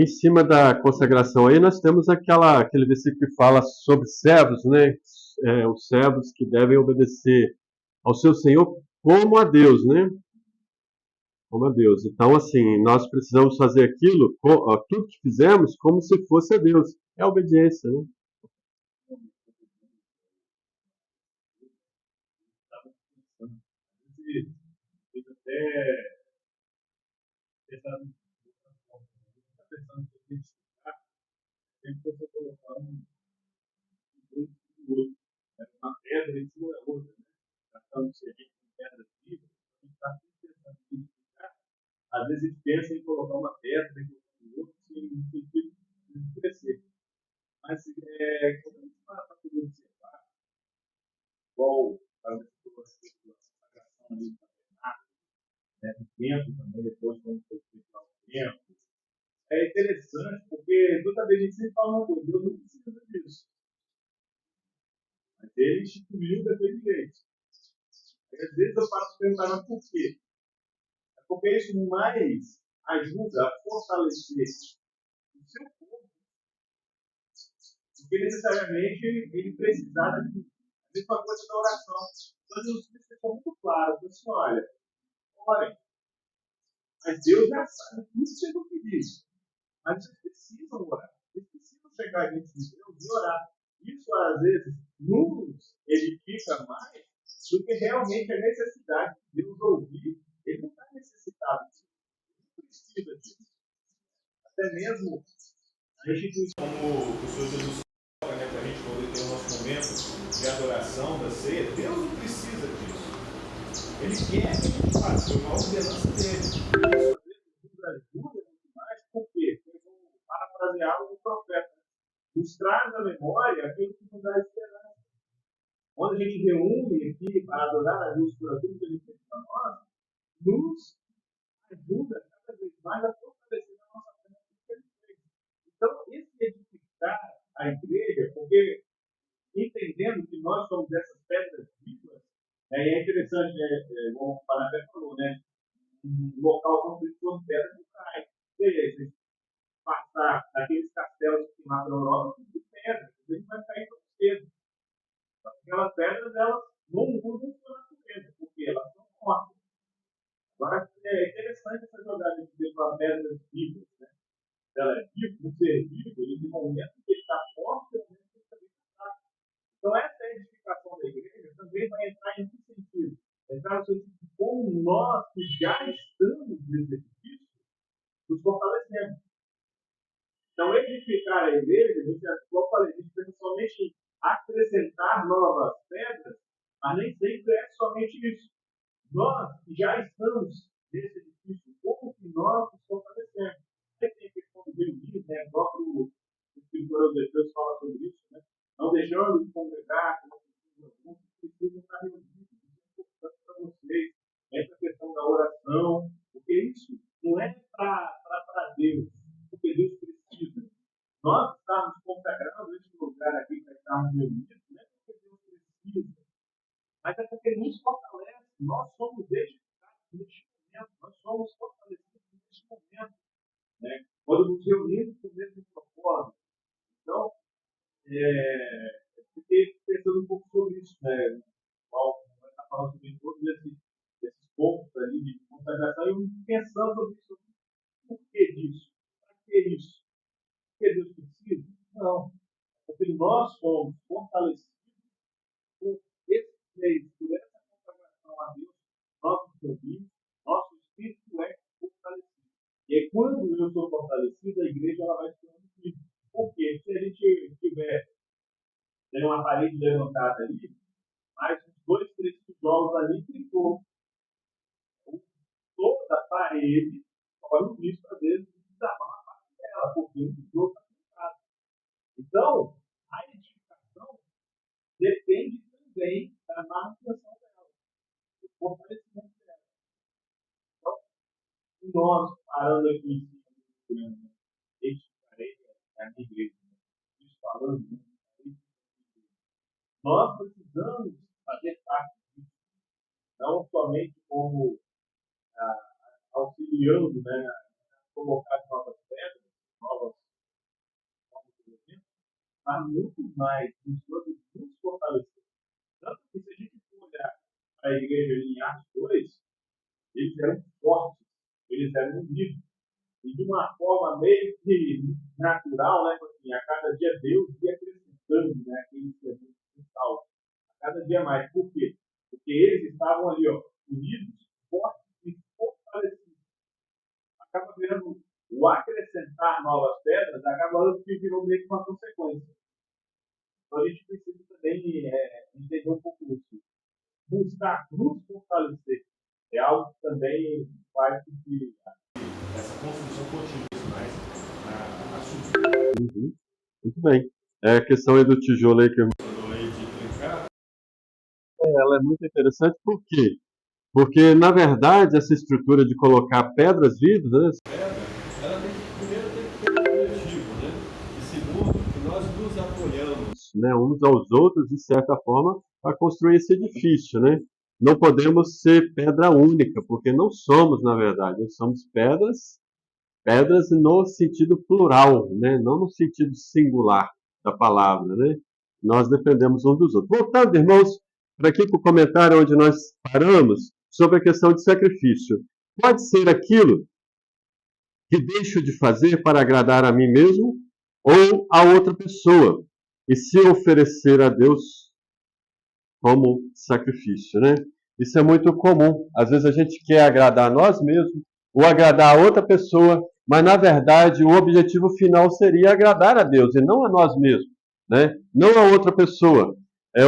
Em cima da consagração aí, nós temos aquele versículo que fala sobre servos, né? Os servos que devem obedecer ao seu Senhor como a Deus, né? Como a Deus. Então, assim, nós precisamos fazer aquilo, tudo que fizemos, como se fosse a Deus. É a obediência, né? até pensando em outra forma. Está pensando em identificar, sempre você colocar um grupo do outro. Uma pedra em cima da outra, né? Tratando se a gente com pedras vivas, a gente está sempre pensando em identificar. Às vezes a gente pensa em colocar uma pedra em cima do outro, no sentido de crescer. Mas quando a gente para poder observar, igual a sagração ali do tabernáculo, né, do templo também, depois quando foi feito lá o templo, é interessante porque toda vez a gente sempre fala uma coisa, Deus não precisa disso. Mas ele instituiu daquele jeito. E às vezes eu faço perguntar, mas por quê? É porque isso mais ajuda a fortalecer o seu corpo do que necessariamente ele precisar daquilo. A mesma coisa da oração. Então, Jesus Cristo ficou muito claro. Ele disse, olha, orem. Mas Deus já sabe tudo que vocês vão pedir. Mas vocês precisam orar. Vocês precisam chegar diante de Deus e orar. Isso, às vezes, nos edifica mais do que realmente a necessidade de Deus ouvir. Ele não está necessitado disso. Ele não precisa disso. Até mesmo a instituição, como o Senhor Jesus fala, né, para a gente poder ter o nosso momento de adoração da ceia, Deus não precisa disso. Ele quer que a gente faça uma ordenança dele. Isso às vezes nos ajuda muito mais, porque, vou parafrasear o profeta, nos traz à memória aquilo que nos dá esperança. Quando a gente reúne aqui para adorar a Deus por aquilo que ele fez para nós, nos ajuda cada vez mais a fortalecer a nossa fé naquilo que ele fez. Então, esse edificar a igreja, porque entendendo que nós somos essas pedras vivas, é interessante, como o Panapé falou, né? Um local construído por pedra não cai. Beleza, passar daqueles castelos que tem lá na Europa, tudo de pedra, a gente vai cair com cedo. Aquelas pedras, elas não mudam sua natureza, porque elas são mortas. Agora, é interessante essa jogada de ver com pedras vivas, né? Ela é viva, um ser vivo, ele tem momento que ele está forte, e momento que ele também está fraco. Então, essa edificação da igreja também vai entrar em que sentido? Entrar no sentido de como nós, que já estamos nesse edifício, nos fortalecemos. Então, edificar a igreja, como eu falei, a gente pensa somente em acrescentar novas pedras, mas nem sempre é somente isso. Nós, que já estamos nesse edifício, como que nós nos fortalecemos? Aí tem a questão do reunir, né? O próprio escritor aos Hebreus fala sobre isso, né? Não deixando de congregar, como alguns precisam estar reunidos. Isso é importante para vocês. Essa questão da oração, porque isso não é para Deus, porque Deus precisa. Nós estamos consagrando esse lugar aqui para estarmos reunidos, não é porque Deus precisa, mas é porque nos fortalece. Nós somos edificados neste momento, nós somos fortalecidos neste momento, né? Quando nos reunimos com o mesmo propósito. Então, fiquei pensando um pouco sobre isso, né? O Paulo vai estar falando sobre todos esses pontos ali de consagração, e eu pensando sobre isso. Por que disso? Para que isso? Porque Deus precisa? Não. Porque nós somos fortalecidos por esse meio, por essa consagração a Deus, nossos ouvidos, nosso espírito é fortalecido. E aí, quando eu sou fortalecido, a igreja ela vai se tornando firme. Por quê? Se a gente tiver uma parede levantada ali, mais uns 2, 3 tijolos ali, ficou. Toda a parede, olha o risco, às vezes, de desabar uma parte dela, porque o tijolo está fechado. Então, a edificação depende também da manutenção dela, do fortalecimento dela. Então, nós, parando aqui em cima do programa, edificarei a minha igreja, falando, nós precisamos fazer parte disso, não somente como auxiliando, né, a colocar novas pedras, novos elementos, mas muito mais buscando nos fortalecer. Tanto que, se a gente for olhar para a igreja em Atos 2, eles eram fortes, eles eram unidos. E de uma forma meio que natural, né? Assim, a cada dia Deus ia acrescentando, né, aqueles que eram salvos. A cada dia mais. Por quê? Porque eles estavam ali, ó, unidos, fortes e fortalecidos. A cada o acrescentar novas pedras acaba que virou meio que uma consequência. Então a gente precisa também entender um pouco isso. Buscar nos fortalecer é algo que também faz com que essa construção continue mais a subir. Muito bem. A questão aí do tijolo aí que eu ela é muito interessante, por quê? Porque, na verdade, essa estrutura de colocar pedras vivas, né, ela tem que, primeiro tem que ter um objetivo, né? E segundo, que nós nos apoiamos, né, uns aos outros, de certa forma, para construir esse edifício, né? Não podemos ser pedra única, porque não somos, na verdade, nós somos pedras no sentido plural, né? Não no sentido singular da palavra, né? Nós dependemos uns dos outros. Voltando, irmãos, para aqui para o comentário onde nós paramos, sobre a questão de sacrifício. Pode ser aquilo que deixo de fazer para agradar a mim mesmo ou a outra pessoa, e se oferecer a Deus como sacrifício, né? Isso é muito comum. Às vezes a gente quer agradar a nós mesmos ou agradar a outra pessoa, mas na verdade o objetivo final seria agradar a Deus e não a nós mesmos, né? Não a outra pessoa.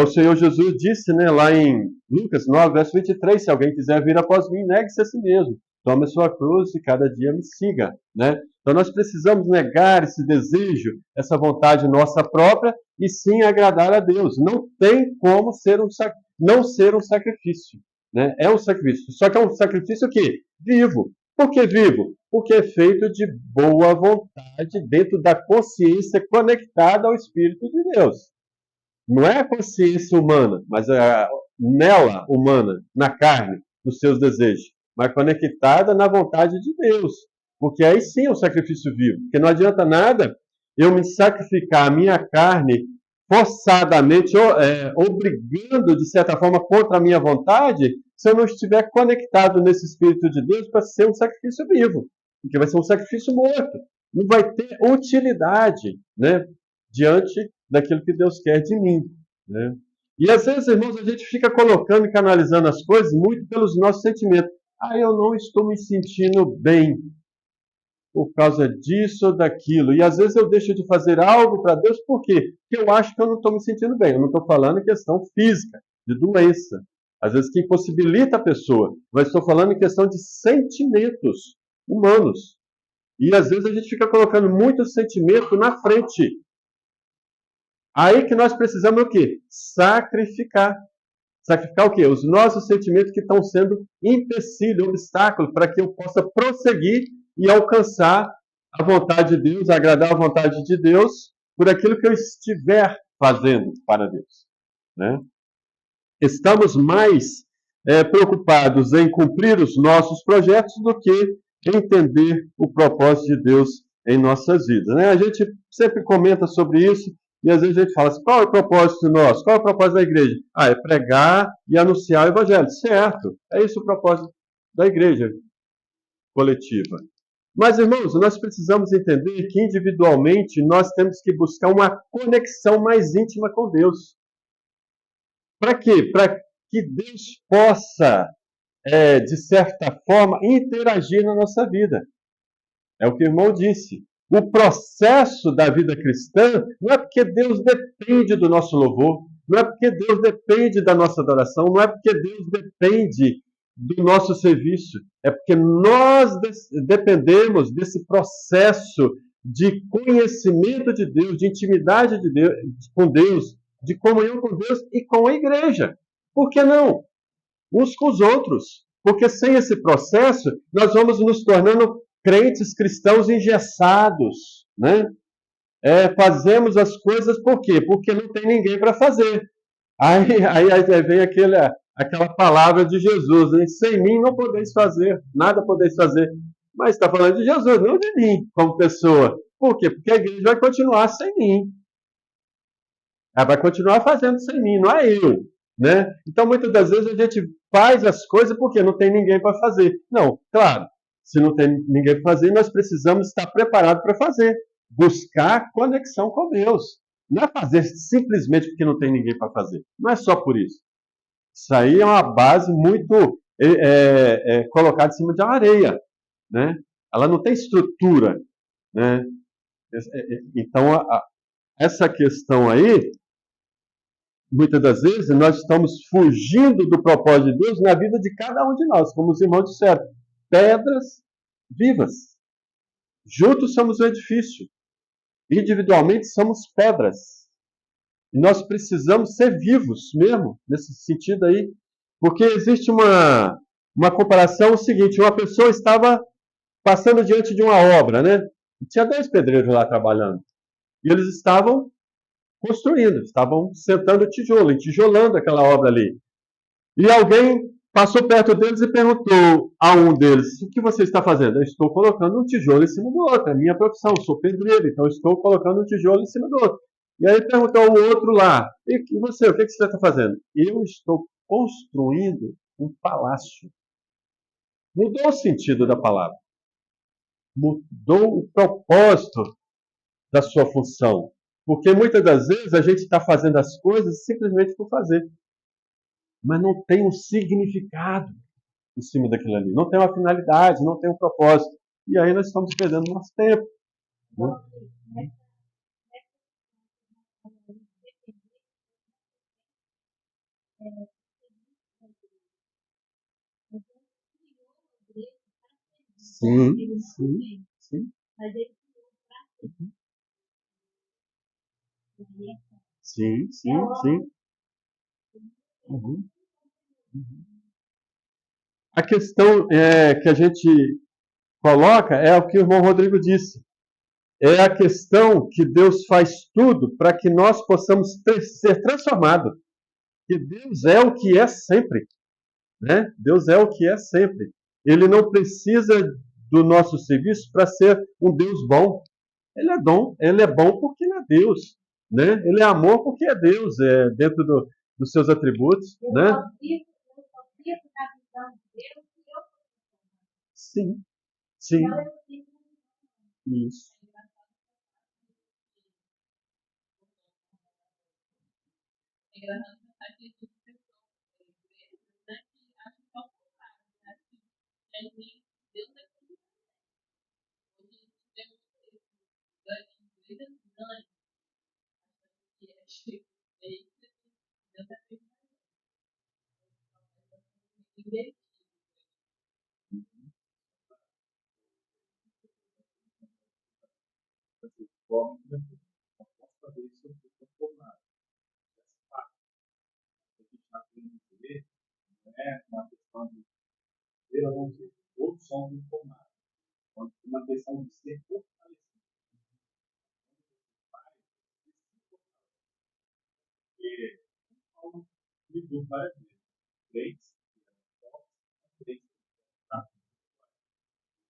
O Senhor Jesus disse, né, lá em Lucas 9, verso 23, se alguém quiser vir após mim, negue-se a si mesmo. Tome a sua cruz e cada dia me siga, né? Então nós precisamos negar esse desejo, essa vontade nossa própria e sim agradar a Deus. Não tem como não ser um sacrifício, né? É um sacrifício. Só que é um sacrifício o quê? Vivo. Por que vivo? Porque é feito de boa vontade dentro da consciência conectada ao Espírito de Deus. Não é a consciência humana, mas a nela humana, na carne, nos seus desejos, mas conectada na vontade de Deus. Porque aí sim é um sacrifício vivo. Porque não adianta nada eu me sacrificar a minha carne forçadamente, obrigando, de certa forma, contra a minha vontade, se eu não estiver conectado nesse Espírito de Deus para ser um sacrifício vivo. Porque vai ser um sacrifício morto. Não vai ter utilidade, né, diante daquilo que Deus quer de mim, né? E às vezes, irmãos, a gente fica colocando e canalizando as coisas muito pelos nossos sentimentos. Eu não estou me sentindo bem por causa disso ou daquilo. E às vezes eu deixo de fazer algo para Deus, por quê? Porque eu acho que eu não estou me sentindo bem. Eu não estou falando em questão física, de doença. Às vezes que impossibilita a pessoa. Mas estou falando em questão de sentimentos humanos. E às vezes a gente fica colocando muito sentimento na frente. Aí que nós precisamos o quê? Sacrificar. Sacrificar o quê? Os nossos sentimentos que estão sendo empecilho, obstáculo, para que eu possa prosseguir e alcançar a vontade de Deus, agradar a vontade de Deus, por aquilo que eu estiver fazendo para Deus, né? Estamos mais preocupados em cumprir os nossos projetos do que entender o propósito de Deus em nossas vidas, né? A gente sempre comenta sobre isso. E às vezes a gente fala assim, qual é o propósito nosso? Qual é o propósito da igreja? É pregar e anunciar o evangelho. Certo, é isso o propósito da igreja coletiva. Mas, irmãos, nós precisamos entender que individualmente nós temos que buscar uma conexão mais íntima com Deus. Para quê? Para que Deus possa, de certa forma, interagir na nossa vida. É o que o irmão disse. O processo da vida cristã não é porque Deus depende do nosso louvor, não é porque Deus depende da nossa adoração, não é porque Deus depende do nosso serviço, é porque nós dependemos desse processo de conhecimento de Deus, de intimidade de Deus, com Deus, de comunhão com Deus e com a igreja. Por que não? Uns com os outros. Porque sem esse processo, nós vamos nos tornando crentes cristãos engessados, né? Fazemos as coisas por quê? Porque não tem ninguém para fazer. Aí vem aquela palavra de Jesus, né? Sem mim não podeis fazer, nada podeis fazer. Mas está falando de Jesus, não de mim como pessoa. Por quê? Porque a igreja vai continuar sem mim. Ela vai continuar fazendo sem mim, não é eu, né? Então, muitas das vezes a gente faz as coisas porque não tem ninguém para fazer. Não, claro. Se não tem ninguém para fazer, nós precisamos estar preparados para fazer. Buscar conexão com Deus. Não é fazer simplesmente porque não tem ninguém para fazer. Não é só por isso. Isso aí é uma base muito colocada em cima de uma areia, né? ela não tem estrutura, né? Então, essa questão aí, muitas das vezes, nós estamos fugindo do propósito de Deus na vida de cada um de nós, como os irmãos disseram, pedras vivas. Juntos somos um edifício, individualmente somos pedras. E nós precisamos ser vivos mesmo, nesse sentido aí, porque existe uma comparação seguinte, uma pessoa estava passando diante de uma obra, né? Tinha 10 pedreiros lá trabalhando. E eles estavam construindo, estavam sentando tijolo, entijolando aquela obra ali. E alguém passou perto deles e perguntou a um deles: o que você está fazendo? Eu estou colocando um tijolo em cima do outro, é minha profissão, sou pedreiro, então estou colocando um tijolo em cima do outro. E aí perguntou o outro lá: e você, o que você está fazendo? Eu estou construindo um palácio. Mudou o sentido da palavra, mudou o propósito da sua função. Porque muitas das vezes a gente está fazendo as coisas simplesmente por fazer, mas não tem um significado em cima daquilo ali, não tem uma finalidade, não tem um propósito. E aí nós estamos perdendo nosso tempo. Né? Sim, sim, sim. Sim, sim, sim. Uhum. A questão que a gente coloca é o que o irmão Rodrigo disse. É a questão que Deus faz tudo para que nós possamos ser transformados. Que Deus é o que é sempre. Né? Deus é o que é sempre. Ele não precisa do nosso serviço para ser um Deus bom. Ele é bom porque ele é Deus. Né? Ele é amor porque é Deus, dentro dos seus atributos. Né? Sim, sim. Isso. Como eu posso fazer isso eu estou formado. Essa parte que a gente está querendo ver não é uma questão de ver ou não ver. Todos somos informados. Então, é uma questão de ser fortalecido. Porque, como me deu várias vezes, três, três, tá?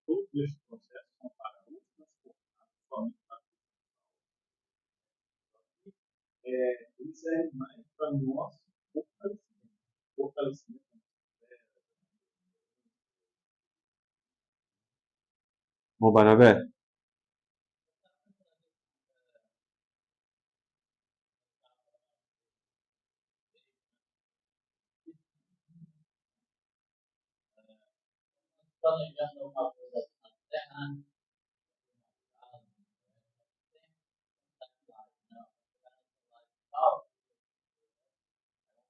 Todos esses processos são para os transformados, somente para eles servem mais para o nosso fortalecimento. Fortalecimento. Bom, Barnabé. Planejando uma coisa na terra,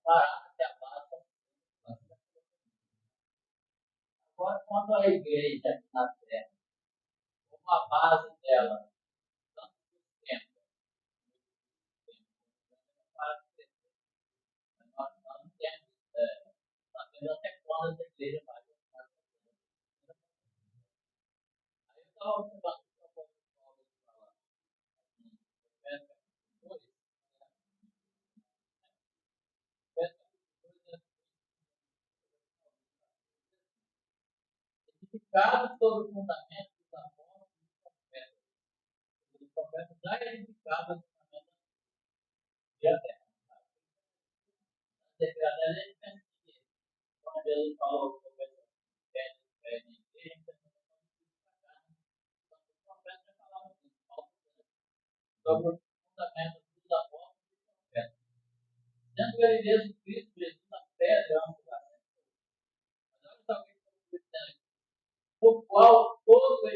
parar até a base. Agora, quando a igreja aqui na terra, uma base dela, tanto tempo, para crescer, nós não temos, sabendo até quando a igreja vai continuar. Aí eu estava observando o que eu vou falar. Edificado sobre o fundamento dos apóstolos e dos profetas. Os profetas já edificados no fundamento da terra. Quando Deus falou que o profeta pede igreja, o profeta já falava sobre o fundamento dos apóstolos e dos profetas. Sendo ele mesmo Cristo, Jesus, a pedra angular. Mas olha só o que está dizendo aqui. O qual todo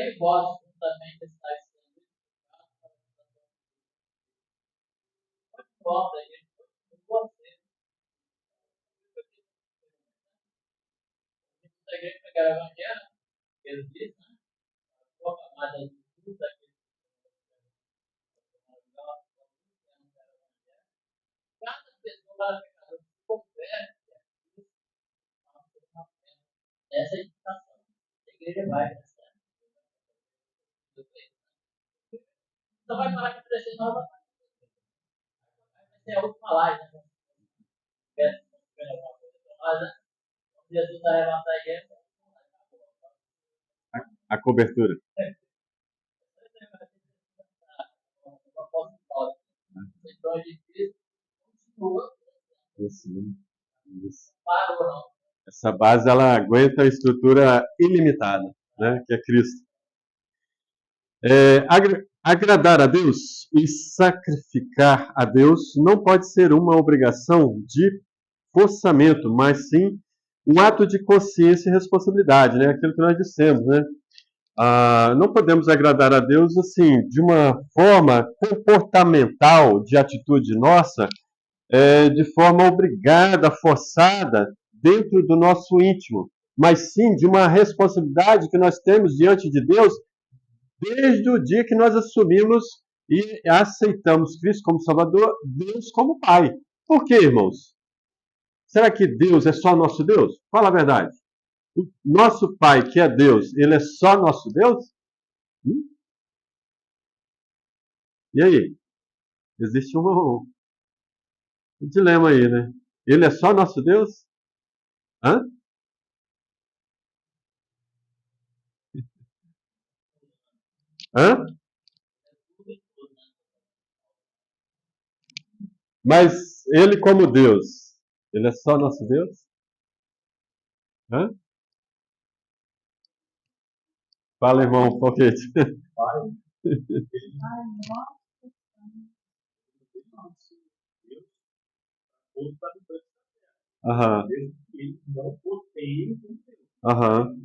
nem vós juntamente estáis sendo edificados para a habitação de Deus. Não importa, ele continua sendo. Se a igreja pegar o evangelho, ele diz, né? A sua camada de tudo aquilo cada pessoa pecadora se converte nessa edificação. A igreja vai nessa. Então vai parar de crescer nova. Vai ser a última live, né? Jesus vai levantar a igreja. A cobertura. O apóstolo Paulo. Então, de Cristo continua. Isso. Parou, não. Essa base ela aguenta a estrutura ilimitada, né, que é Cristo. Agradar a Deus e sacrificar a Deus não pode ser uma obrigação de forçamento, mas sim um ato de consciência e responsabilidade, né? Aquilo que nós dissemos, né? Não podemos agradar a Deus assim de uma forma comportamental, de atitude nossa, de forma obrigada, forçada, dentro do nosso íntimo, mas sim de uma responsabilidade que nós temos diante de Deus desde o dia que nós assumimos e aceitamos Cristo como Salvador, Deus como Pai. Por quê, irmãos? Será que Deus é só nosso Deus? Fala a verdade. O nosso Pai, que é Deus, ele é só nosso Deus? E aí? Existe um dilema aí, né? Ele é só nosso Deus? Hã? Hã? Mas ele como Deus, ele é só nosso Deus? Hã? Fala, irmão Foguete. Aham. Ele não odeia com Deus. Aham.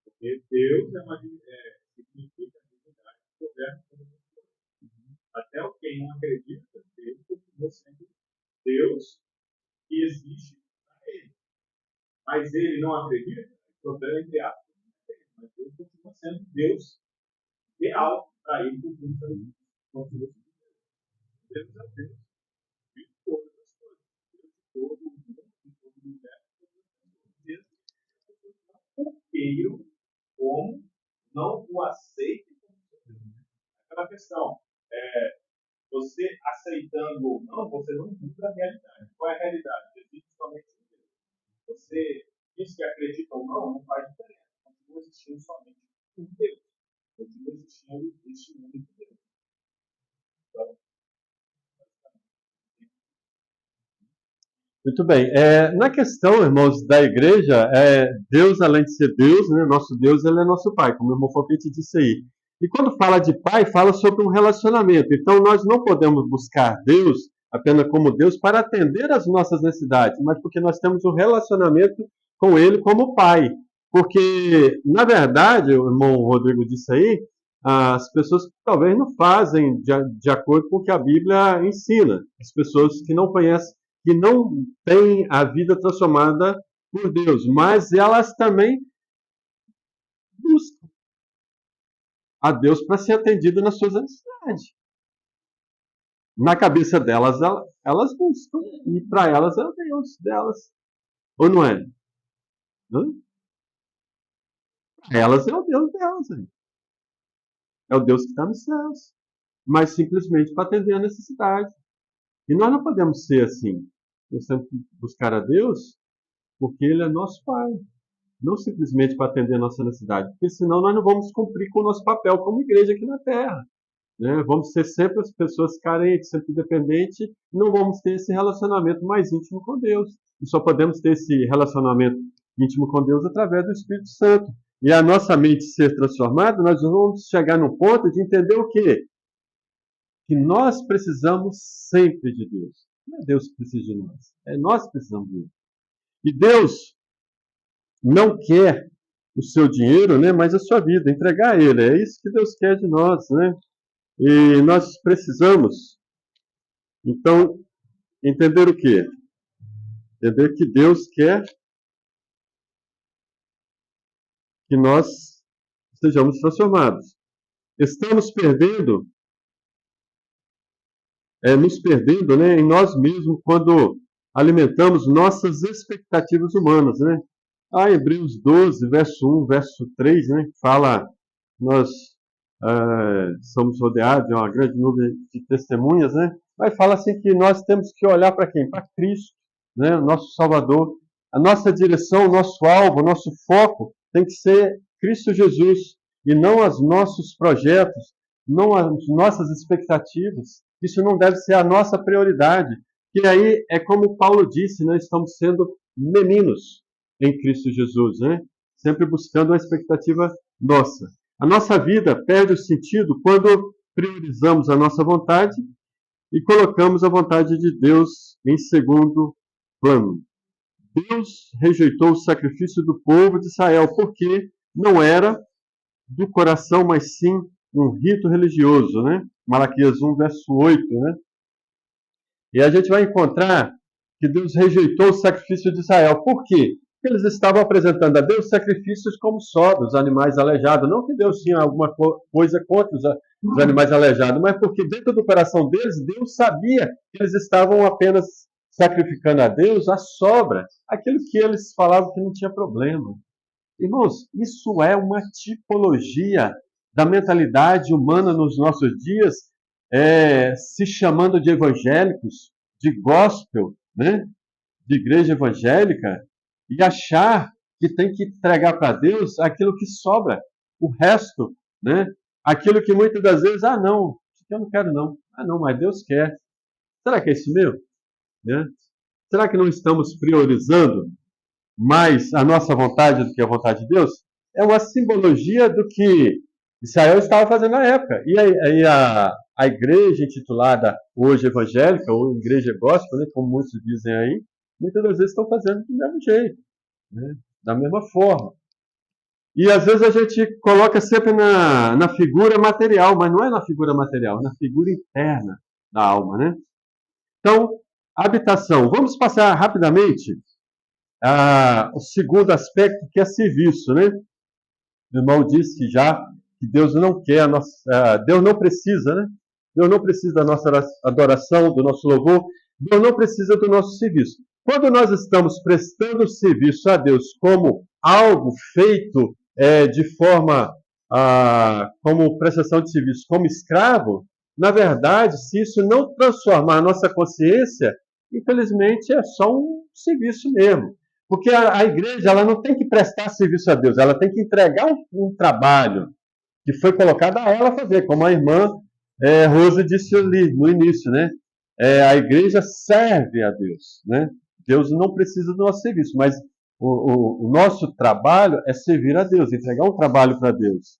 Porque Deus significa a divindade que governa todas as coisas. Até o quem não acredita, Deus continua sendo Deus que existe para ele. Mas ele não acredita, o problema entre aspas, mas ele continua sendo Deus real para ele, continua sendo Deus. Deus é Deus de todas as coisas. Deus de todo o mundo, de todo o universo, Deus não queiram como não o aceitem como Deus. Aquela questão, você aceitando ou não, você não muda a realidade. Qual é a realidade? Existe somente um Deus. Você diz que acredita ou não, não faz diferença. Continua existindo somente um Deus. Continua existindo este único Deus. Então, Muito bem. Na questão, irmãos, da igreja, Deus, além de ser Deus, né, nosso Deus, ele é nosso Pai, como o irmão Foguete disse aí. E quando fala de Pai, fala sobre um relacionamento. Então, nós não podemos buscar Deus apenas como Deus para atender às nossas necessidades, mas porque nós temos um relacionamento com Ele como Pai. Porque, na verdade, o irmão Rodrigo disse aí, as pessoas talvez não fazem de acordo com o que a Bíblia ensina. As pessoas que não conhecem, que não têm a vida transformada por Deus, mas elas também buscam a Deus para ser atendido nas suas necessidades. Na cabeça delas, elas buscam, e para elas é o Deus delas. Ou não é? Para elas é o Deus delas. Hein? É o Deus que está nos céus. Mas simplesmente para atender a necessidade. E nós não podemos ser assim. Nós temos que buscar a Deus porque Ele é nosso Pai. Não simplesmente para atender a nossa necessidade. Porque senão nós não vamos cumprir com o nosso papel como igreja aqui na Terra. Né? Vamos ser sempre as pessoas carentes, sempre dependentes. E não vamos ter esse relacionamento mais íntimo com Deus. E só podemos ter esse relacionamento íntimo com Deus através do Espírito Santo. E a nossa mente ser transformada, nós vamos chegar no ponto de entender o quê? Que nós precisamos sempre de Deus. Não é Deus que precisa de nós. É nós que precisamos de Deus. E Deus não quer o seu dinheiro, né, mas a sua vida, entregar a Ele. É isso que Deus quer de nós, né? E nós precisamos, então, entender o quê? Entender que Deus quer que nós sejamos transformados. Estamos perdendo, nos perdendo, né, em nós mesmos quando alimentamos nossas expectativas humanas, né? Hebreus 12, verso 1, verso 3, né, fala, nós somos rodeados de uma grande nuvem de testemunhas, né? Mas fala assim que nós temos que olhar para quem? Para Cristo, né, o nosso Salvador. A nossa direção, o nosso alvo, o nosso foco tem que ser Cristo Jesus, e não os nossos projetos, não as nossas expectativas. Isso não deve ser a nossa prioridade. E aí é como Paulo disse, nós estamos sendo meninos em Cristo Jesus, né? Sempre buscando a expectativa nossa. A nossa vida perde o sentido quando priorizamos a nossa vontade e colocamos a vontade de Deus em segundo plano. Deus rejeitou o sacrifício do povo de Israel porque não era do coração, mas sim um rito religioso, né? Malaquias 1, verso 8, né? E a gente vai encontrar que Deus rejeitou o sacrifício de Israel. Por quê? Porque eles estavam apresentando a Deus sacrifícios como sobras, animais aleijados. Não que Deus tinha alguma coisa contra os animais aleijados, mas porque dentro do coração deles, Deus sabia que eles estavam apenas sacrificando a Deus a sobra, aquilo que eles falavam que não tinha problema. Irmãos, isso é uma tipologia da mentalidade humana nos nossos dias, se chamando de evangélicos, de gospel, né? De igreja evangélica, e achar que tem que entregar para Deus aquilo que sobra, o resto, né? Aquilo que muitas das vezes, não, eu não quero não. Não, mas Deus quer. Será que é isso mesmo? Né? Será que não estamos priorizando mais a nossa vontade do que a vontade de Deus? É uma simbologia do que Israel estava fazendo na época. E aí a igreja intitulada hoje evangélica, ou igreja gospel, né, como muitos dizem aí, muitas das vezes estão fazendo do mesmo jeito, né, da mesma forma. E às vezes a gente coloca sempre na figura material, mas não é na figura material, é na figura interna da alma, né? Então, habitação. Vamos passar rapidamente o segundo aspecto, que é serviço, né? O irmão disse que Deus não quer Deus não precisa, né? Deus não precisa da nossa adoração, do nosso louvor. Deus não precisa do nosso serviço. Quando nós estamos prestando serviço a Deus como algo feito de forma como prestação de serviço, como escravo, na verdade, se isso não transformar a nossa consciência, infelizmente é só um serviço mesmo. Porque a igreja ela não tem que prestar serviço a Deus, ela tem que entregar um trabalho que foi colocado a ela fazer, como a irmã Rosa disse ali no início, né? A igreja serve a Deus, né? Deus não precisa do nosso serviço, mas o nosso trabalho é servir a Deus, entregar um trabalho para Deus.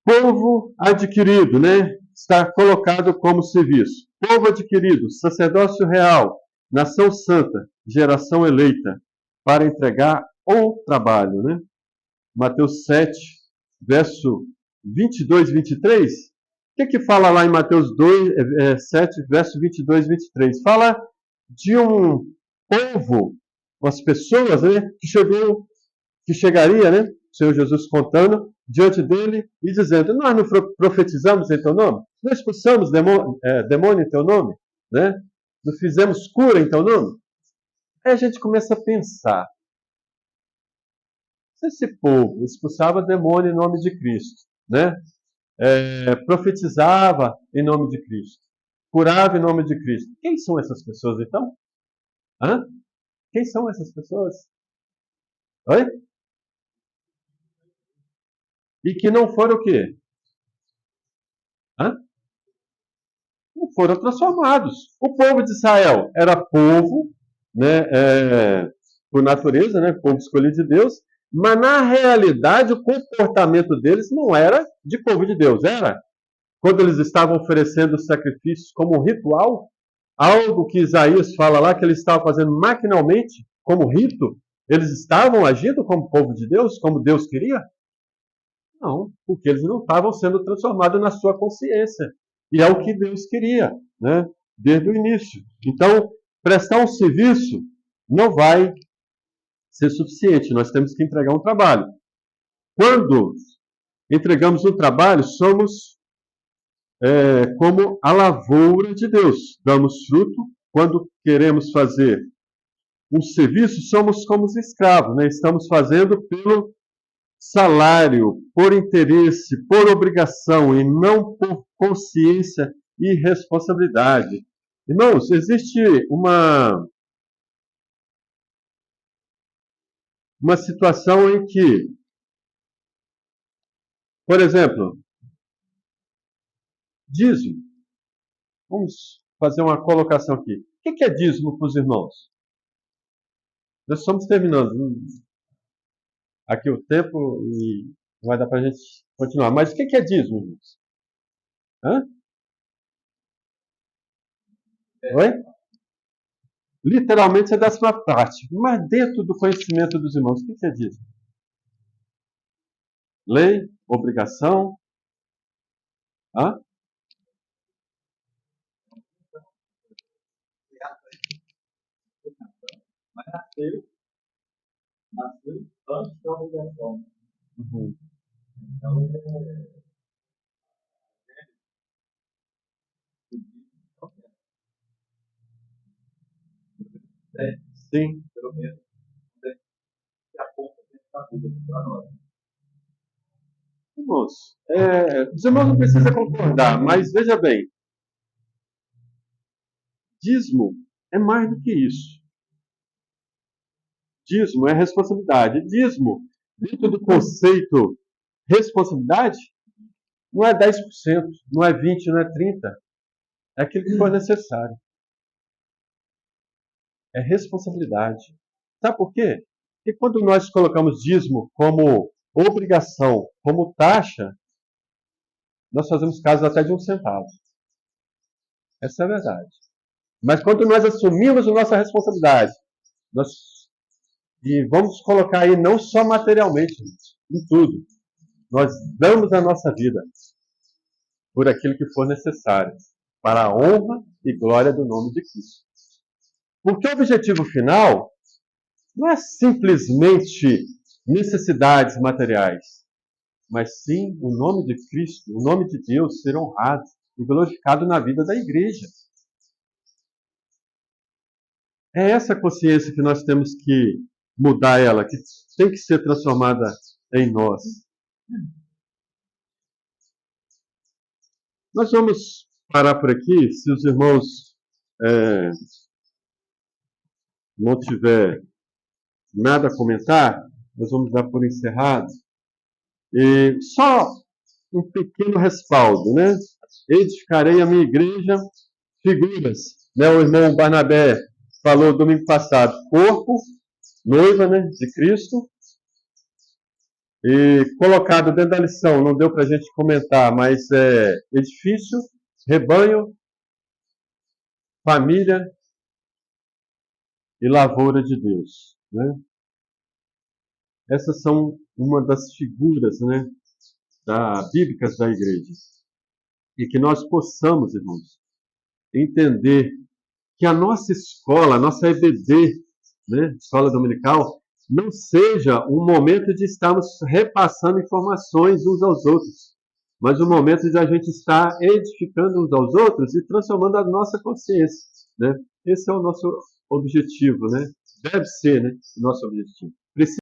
Povo adquirido, né? Está colocado como serviço. Povo adquirido, sacerdócio real, nação santa, geração eleita, para entregar o trabalho, né? Mateus 7, verso 22 e 23. O que fala lá em Mateus 7, verso 22 e 23? Fala de um povo, umas pessoas, né, que chegaria, né, o Senhor Jesus contando, diante dele e dizendo: nós não profetizamos em teu nome? Nós expulsamos demônio em teu nome? Né? Não fizemos cura em teu nome? Aí a gente começa a pensar: se esse povo expulsava demônio em nome de Cristo, né? Profetizava em nome de Cristo, curava em nome de Cristo, quem são essas pessoas então? Quem são essas pessoas? Oi? E que não foram o quê? Não foram transformados. O povo de Israel era povo, né, por natureza, né, povo escolhido de Deus, mas na realidade o comportamento deles não era de povo de Deus, era quando eles estavam oferecendo sacrifícios como um ritual, algo que Isaías fala lá que eles estavam fazendo maquinalmente, como rito, Eles estavam agindo como povo de Deus, como Deus queria? Não, porque eles não estavam sendo transformados na sua consciência. E é o que Deus queria, né? Desde o início. Então, prestar um serviço não vai ser suficiente. Nós temos que entregar um trabalho. Quando entregamos um trabalho, somos como a lavoura de Deus. Damos fruto. Quando queremos fazer um serviço, somos como os escravos, né? Estamos fazendo pelo salário, por interesse, por obrigação e não por consciência e responsabilidade. Irmãos, existe uma situação em que, por exemplo, dízimo. Vamos fazer uma colocação aqui. O que é dízimo para os irmãos? Nós estamos terminando aqui o tempo e não vai dar para a gente continuar. Mas o que é dízimo, irmãos? Hã? Oi? Literalmente é décima parte. Mas dentro do conhecimento dos irmãos, o que é dízimo? Lei? Obrigação? Hã? Mas nasceu antes da obrigação. Uhum. Então, Sim. pelo menos, que aponta dentro da Bíblia para nós. Irmãos, os irmãos não precisam concordar, mas veja bem, dízimo é mais do que isso. Dízimo é responsabilidade. Dízimo, dentro do conceito responsabilidade, não é 10%, não é 20%, não é 30%. É aquilo que for necessário. É responsabilidade. Sabe por quê? Porque quando nós colocamos dízimo como obrigação, como taxa, nós fazemos caso até de 1 centavo. Essa é a verdade. Mas quando nós assumimos a nossa responsabilidade, e vamos colocar aí não só materialmente, em tudo, nós damos a nossa vida por aquilo que for necessário, para a honra e glória do nome de Cristo. Porque o objetivo final não é simplesmente necessidades materiais, mas sim o nome de Cristo, o nome de Deus ser honrado e glorificado na vida da igreja. É essa consciência que nós temos que mudar ela, que tem que ser transformada em nós. Nós vamos parar por aqui, se os irmãos não tiver nada a comentar, nós vamos dar por encerrado. E só um pequeno respaldo, né? Edificarei a minha igreja, figuras, né? O irmão Barnabé falou domingo passado, corpo, noiva, né, de Cristo, e colocado dentro da lição, não deu para a gente comentar, mas edifício, rebanho, família e lavoura de Deus, né? Essas são uma das figuras, né, bíblicas da igreja. E que nós possamos, irmãos, entender que a nossa escola, a nossa EBD, né, escola dominical, não seja um momento de estarmos repassando informações uns aos outros, mas um momento de a gente estar edificando uns aos outros e transformando a nossa consciência, né? Esse é o nosso objetivo, né? Deve ser, né, o nosso objetivo.